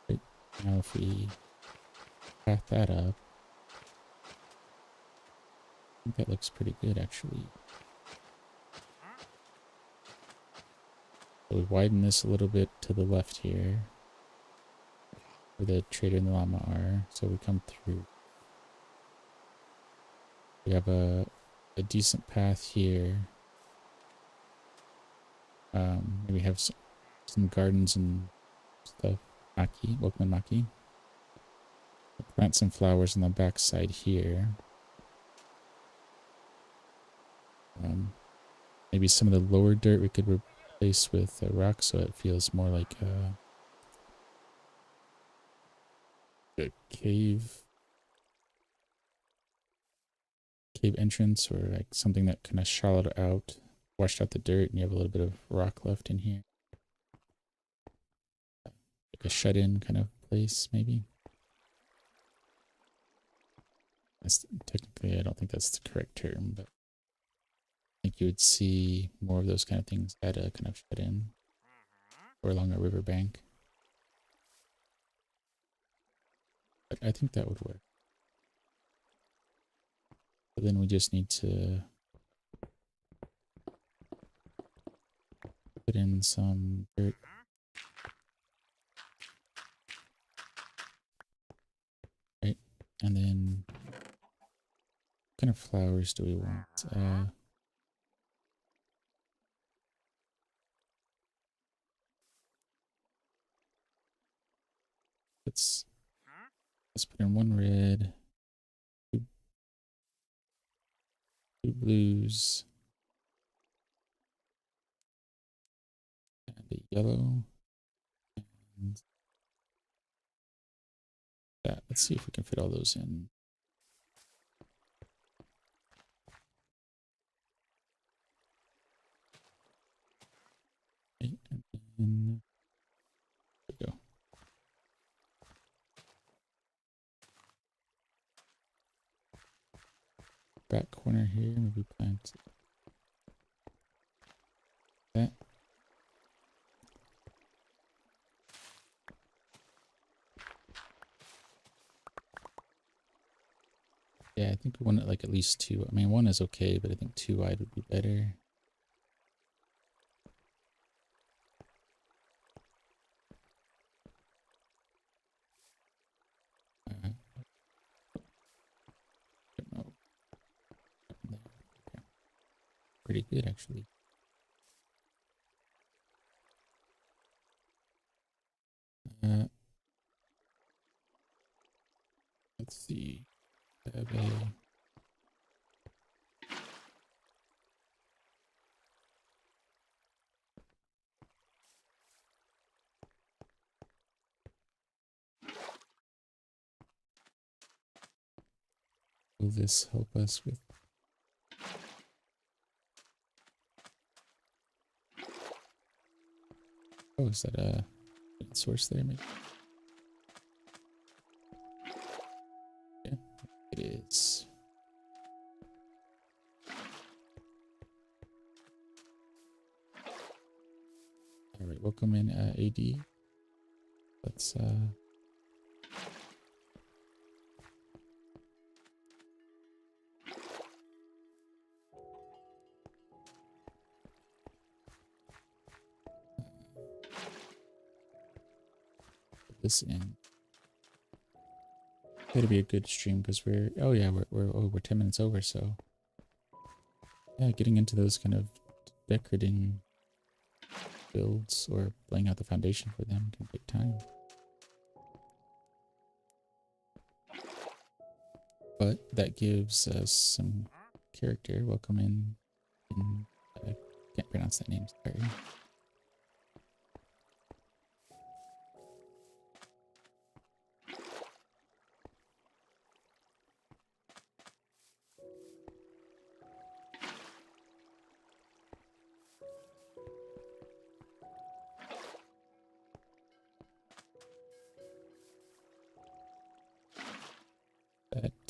Right. Now if we path that up, I think that looks pretty good actually. So we widen this a little bit to the left here, where the trader and the llama are, so we come through. We have a decent path here. Maybe have some gardens and stuff. Maki, welcome Maki. Plant some flowers on the back side here. Maybe some of the lower dirt we could replace with rock, so it feels more like a cave entrance, or like something that kind of shallowed out, washed out the dirt, and you have a little bit of rock left in here. Like a shut-in kind of place, maybe. That's technically, I don't think that's the correct term, but I think you would see more of those kind of things at a kind of shut-in or along a riverbank. But I think that would work. But then we just need to put in some dirt. Right, and then what kind of flowers do we want? Let's put in one red, two blues, and a yellow, and that. Let's see if we can fit all those in. Okay, and then there we go. Back corner here, maybe plant that. Yeah, I think we want it like at least 2. I mean, 1 is okay, but I think 2 wide would be better. I don't know. Okay. Pretty good, actually. Let's see. Have a will this help us with? Oh, is that a source there, maybe? Yeah, it is. All right, welcome in AD. Let's put this in. Gotta be a good stream because we're we're 10 minutes over, so yeah, getting into those kind of decorating builds or laying out the foundation for them can take time. But that gives us some character. Welcome in I can't pronounce that name, sorry.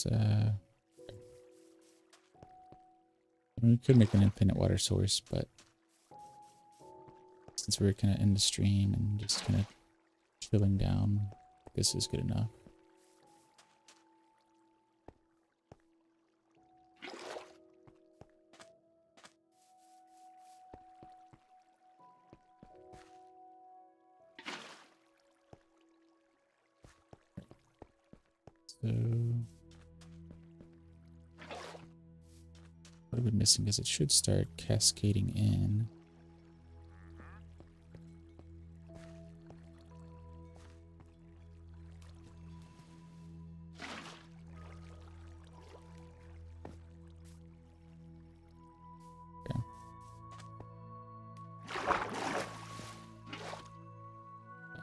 That we could make an infinite water source, but since we're kind of in the stream and just kind of chilling down, this is good enough. So what are we missing? Because it should start cascading in. Okay.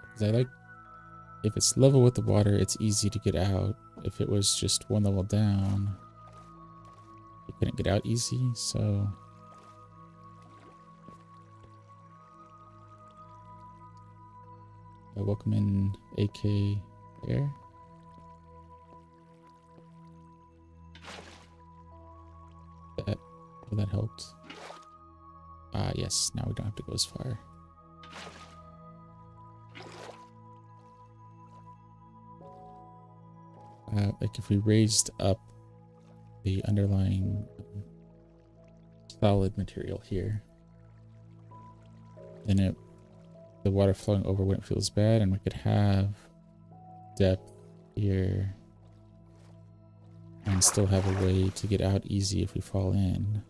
Because I like, if it's level with the water, it's easy to get out. If it was just one level down, you couldn't get out easy, so welcome in AK Air. That helped. Yes, now we don't have to go as far. Like if we raised up the underlying solid material here, then the water flowing over wouldn't feel as bad, and we could have depth here and still have a way to get out easy if we fall in.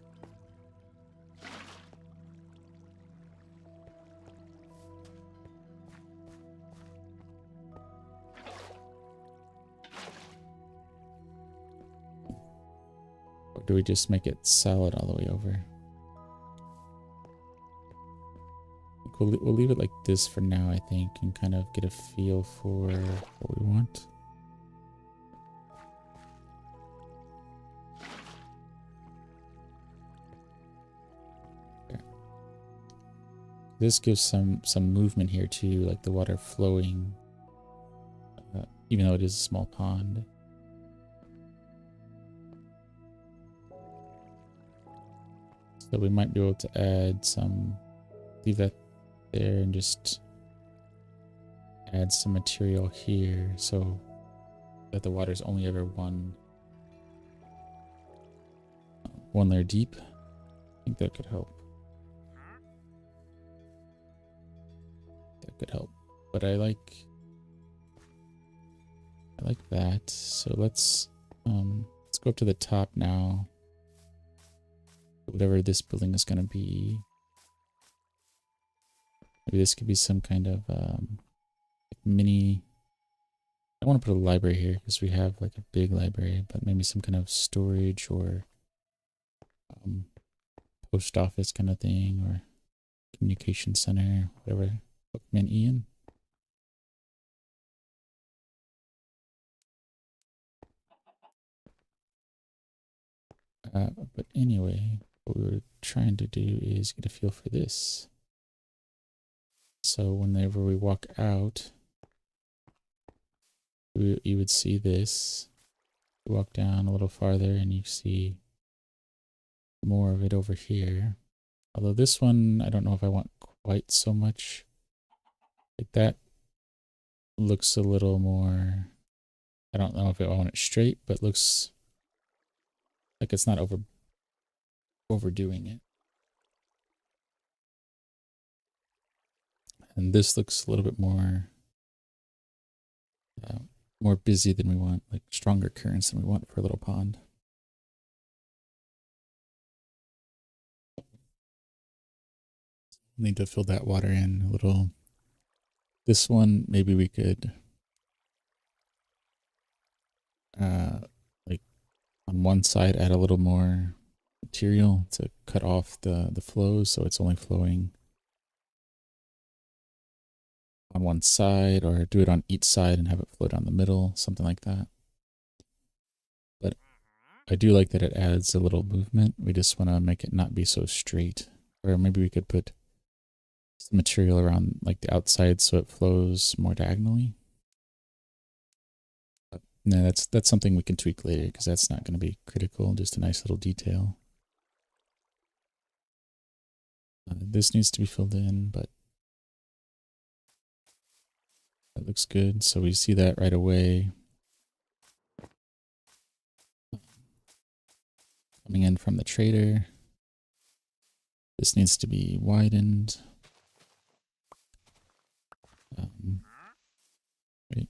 Or do we just make it solid all the way over? We'll leave it like this for now, I think, and kind of get a feel for what we want. This gives some movement here too, like the water flowing, even though it is a small pond. So we might be able to add some, leave that there and just add some material here so that the water is only ever one layer deep. I think that could help. That could help. But I like that. So let's go up to the top now. Whatever this building is going to be. Maybe this could be some kind of mini. I want to put a library here because we have like a big library, but maybe some kind of storage or post office kind of thing, or communication center, whatever. Bookman Ian. But anyway, what we were trying to do is get a feel for this. So whenever we walk out, you would see this. You walk down a little farther and you see more of it over here. Although this one, I don't know if I want quite so much. Like that looks a little more, I don't know if I want it straight, but looks like it's not overdoing it. And this looks a little bit more more busy than we want, like stronger currents than we want for a little pond. Need to fill that water in a little. This one, maybe we could like on one side add a little more material to cut off the flow so it's only flowing on one side, or do it on each side and have it flow down the middle, something like that. But I do like that it adds a little movement. We just want to make it not be so straight. Or maybe we could put some material around like the outside so it flows more diagonally. But no, that's something we can tweak later because that's not going to be critical, just a nice little detail. This needs to be filled in, but that looks good. So we see that right away. Coming in from the trader. This needs to be widened. Right.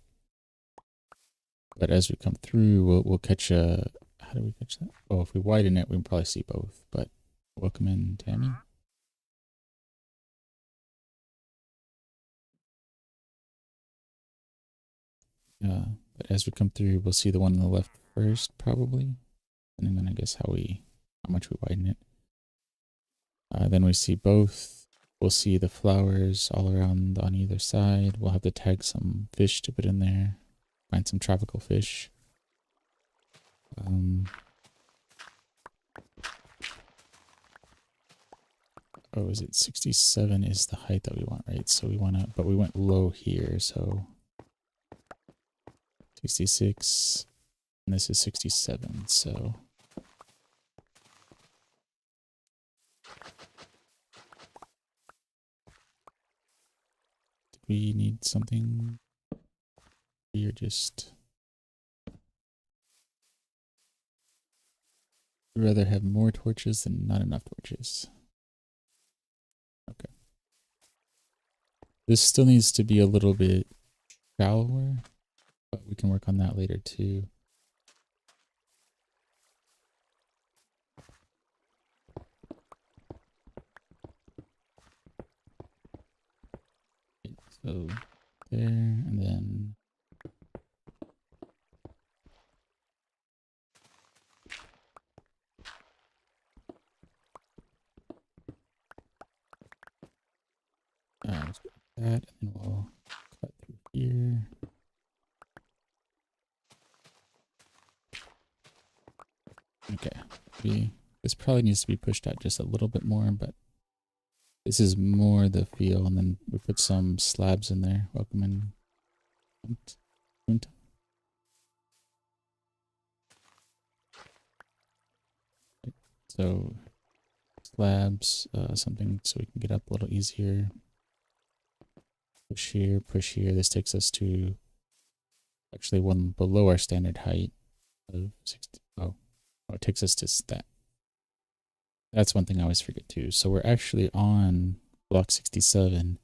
But as we come through, we'll catch a, how do we catch that? Oh, if we widen it, we can probably see both, but welcome in, Tammy. But as we come through, we'll see the one on the left first, probably. And then I guess how much we widen it. Then we see both. We'll see the flowers all around on either side. We'll have to tag some fish to put in there. Find some tropical fish. Oh, is it 67 is the height that we want, right? So we want to, but we went low here, so 66, and this is 67, so do we need something? You're just, we'd rather have more torches than not enough torches. Okay. This still needs to be a little bit shallower, but we can work on that later too. So there, and then let's go like that, and then we'll cut through here. Okay, this probably needs to be pushed out just a little bit more, but This is more the feel, and then we put some slabs in there. Welcome in. So slabs, something so we can get up a little easier. Push here, push here. This takes us to actually one below our standard height of 60. Oh, it takes us to that. That's one thing I always forget too. So we're actually on block 67.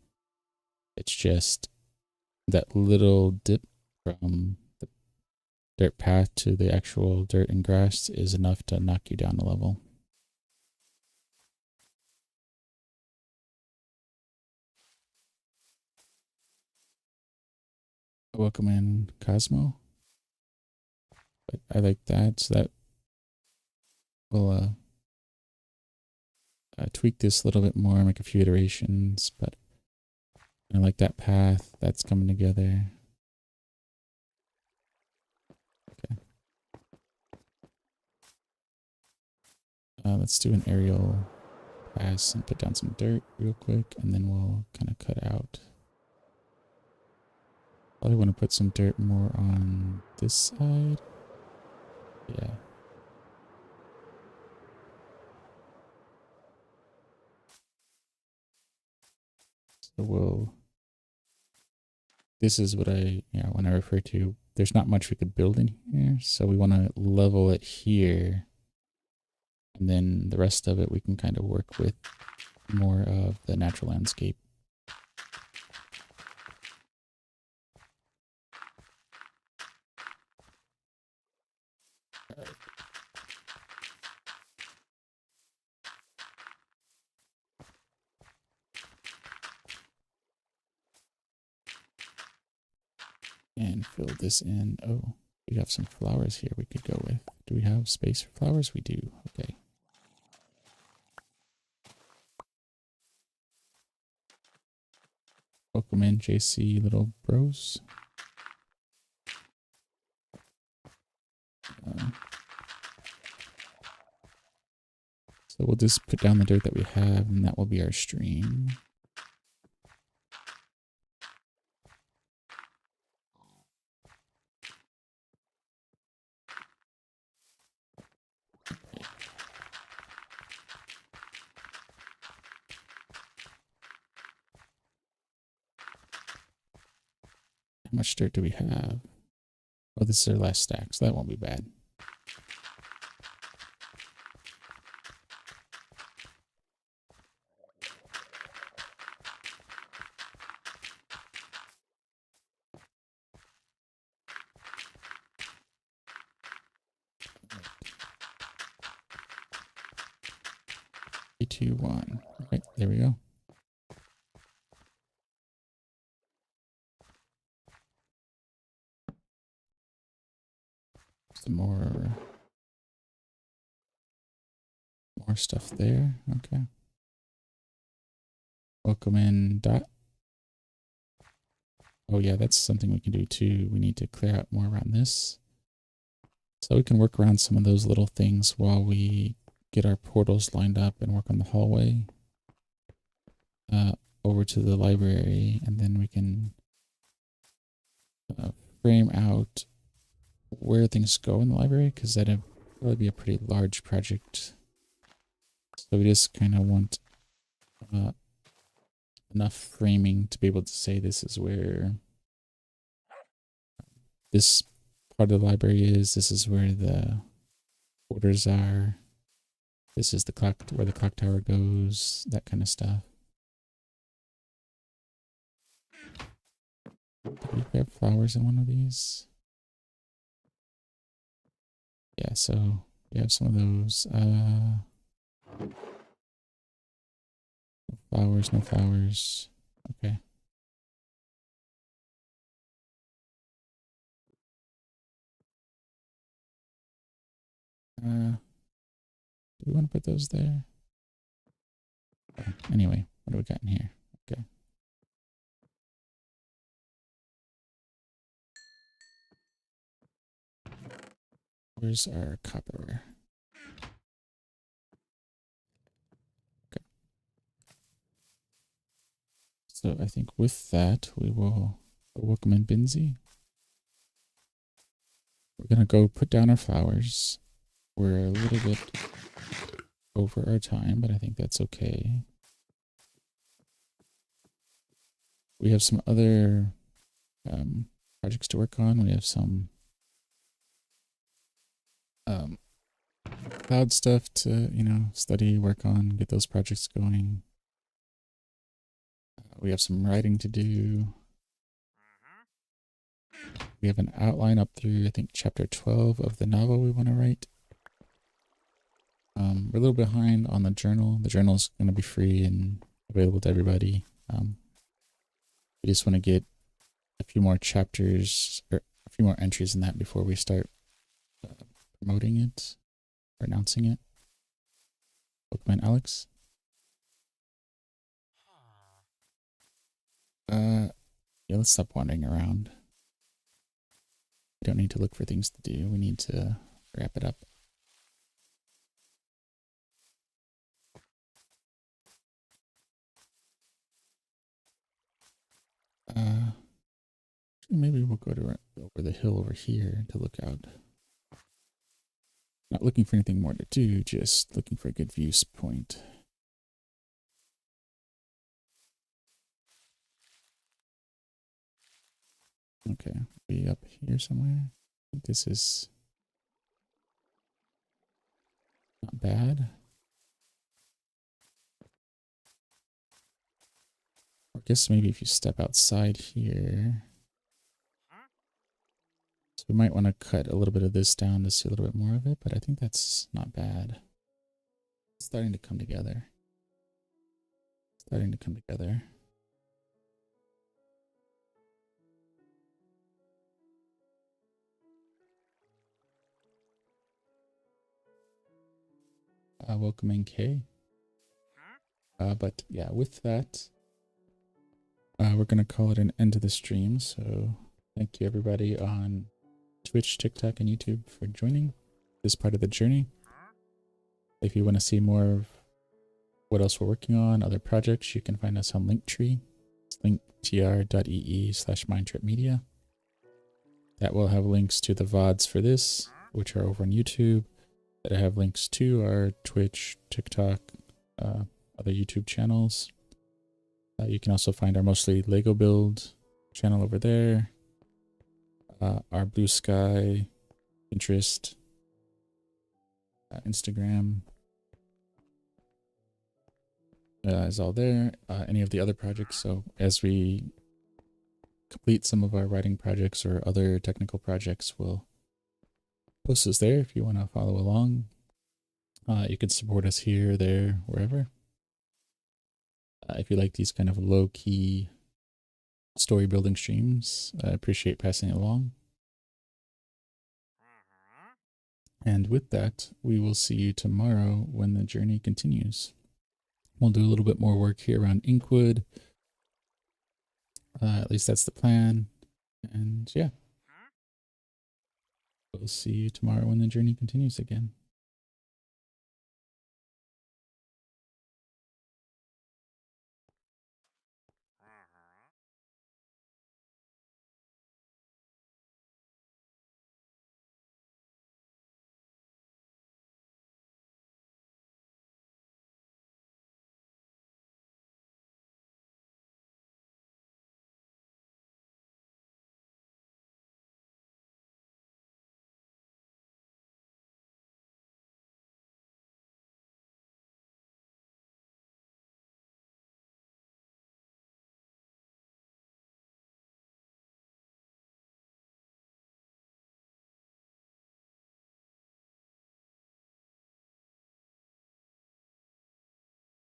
It's just that little dip from the dirt path to the actual dirt and grass is enough to knock you down a level. Welcome in, Cosmo. But I like that, so that will tweak this a little bit more, make a few iterations, but I like that path. That's coming together. Okay. Let's do an aerial pass and put down some dirt real quick, and then we'll kind of cut out. Probably want to put some dirt more on this side. Yeah. So this is what when I refer to, there's not much we could build in here. So we want to level it here. And then the rest of it, we can kind of work with more of the natural landscape. And fill this in. Oh, we have some flowers here we could go with. Do we have space for flowers? We do. Okay. Welcome in, JC little bros. So we'll just put down the dirt that we have, and that will be our stream. How much dirt do we have? Oh, this is our last stack, so that won't be bad. Three, two, one. All right, there we go. Some more stuff there. Okay. Welcome in, Dot. Oh yeah, that's something we can do too. We need to clear out more around this. So we can work around some of those little things while we get our portals lined up and work on the hallway over to the library, and then we can frame out where things go in the library, because that'd probably be a pretty large project. So we just kind of want enough framing to be able to say this is where this part of the library is, this is where the orders are, this is the clock, where the clock tower goes, that kind of stuff. Do we have flowers in one of these? Yeah, so we have some of those. No flowers, no flowers. Okay. Do we want to put those there? Anyway, what do we got in here? Okay. Where's our copper? Okay. So I think with that, we will welcome in Binzi. We're going to go put down our flowers. We're a little bit over our time, but I think that's okay. We have some other projects to work on. We have some cloud stuff to, study, work on, get those projects going. We have some writing to do. We have an outline up through, I think, chapter 12 of the novel we want to write. We're a little behind on the journal. The journal is going to be free and available to everybody. We just want to get a few more chapters, or a few more entries in that before we start promoting it, or announcing it. Welcome in, Alex. Yeah, let's stop wandering around. We don't need to look for things to do. We need to wrap it up. Maybe we'll go to over the hill over here to look out. Not looking for anything more to do, just looking for a good view point. Okay, be up here somewhere. I think this is not bad. I guess maybe if you step outside here. So we might want to cut a little bit of this down to see a little bit more of it, but I think that's not bad. It's starting to come together. Starting to come together. Welcoming Kay. But yeah, with that, we're going to call it an end to the stream. So thank you everybody on Twitch, TikTok, and YouTube for joining this part of the journey. If you want to see more of what else we're working on, other projects, you can find us on Linktree. It's linktr.ee/mindtripmedia. That will have links to the VODs for this, which are over on YouTube. That I have links to our Twitch, TikTok, other YouTube channels. You can also find our mostly Lego build channel over there. Our Blue Sky, Pinterest, Instagram is all there. Any of the other projects. So as we complete some of our writing projects or other technical projects, we'll post this there if you want to follow along. You can support us here, there, wherever. If you like these kind of low-key story building streams, I appreciate passing it along. And with that, we will see you tomorrow when the journey continues. We'll do a little bit more work here around Inkwood. At least that's the plan. And yeah, we'll see you tomorrow when the journey continues again.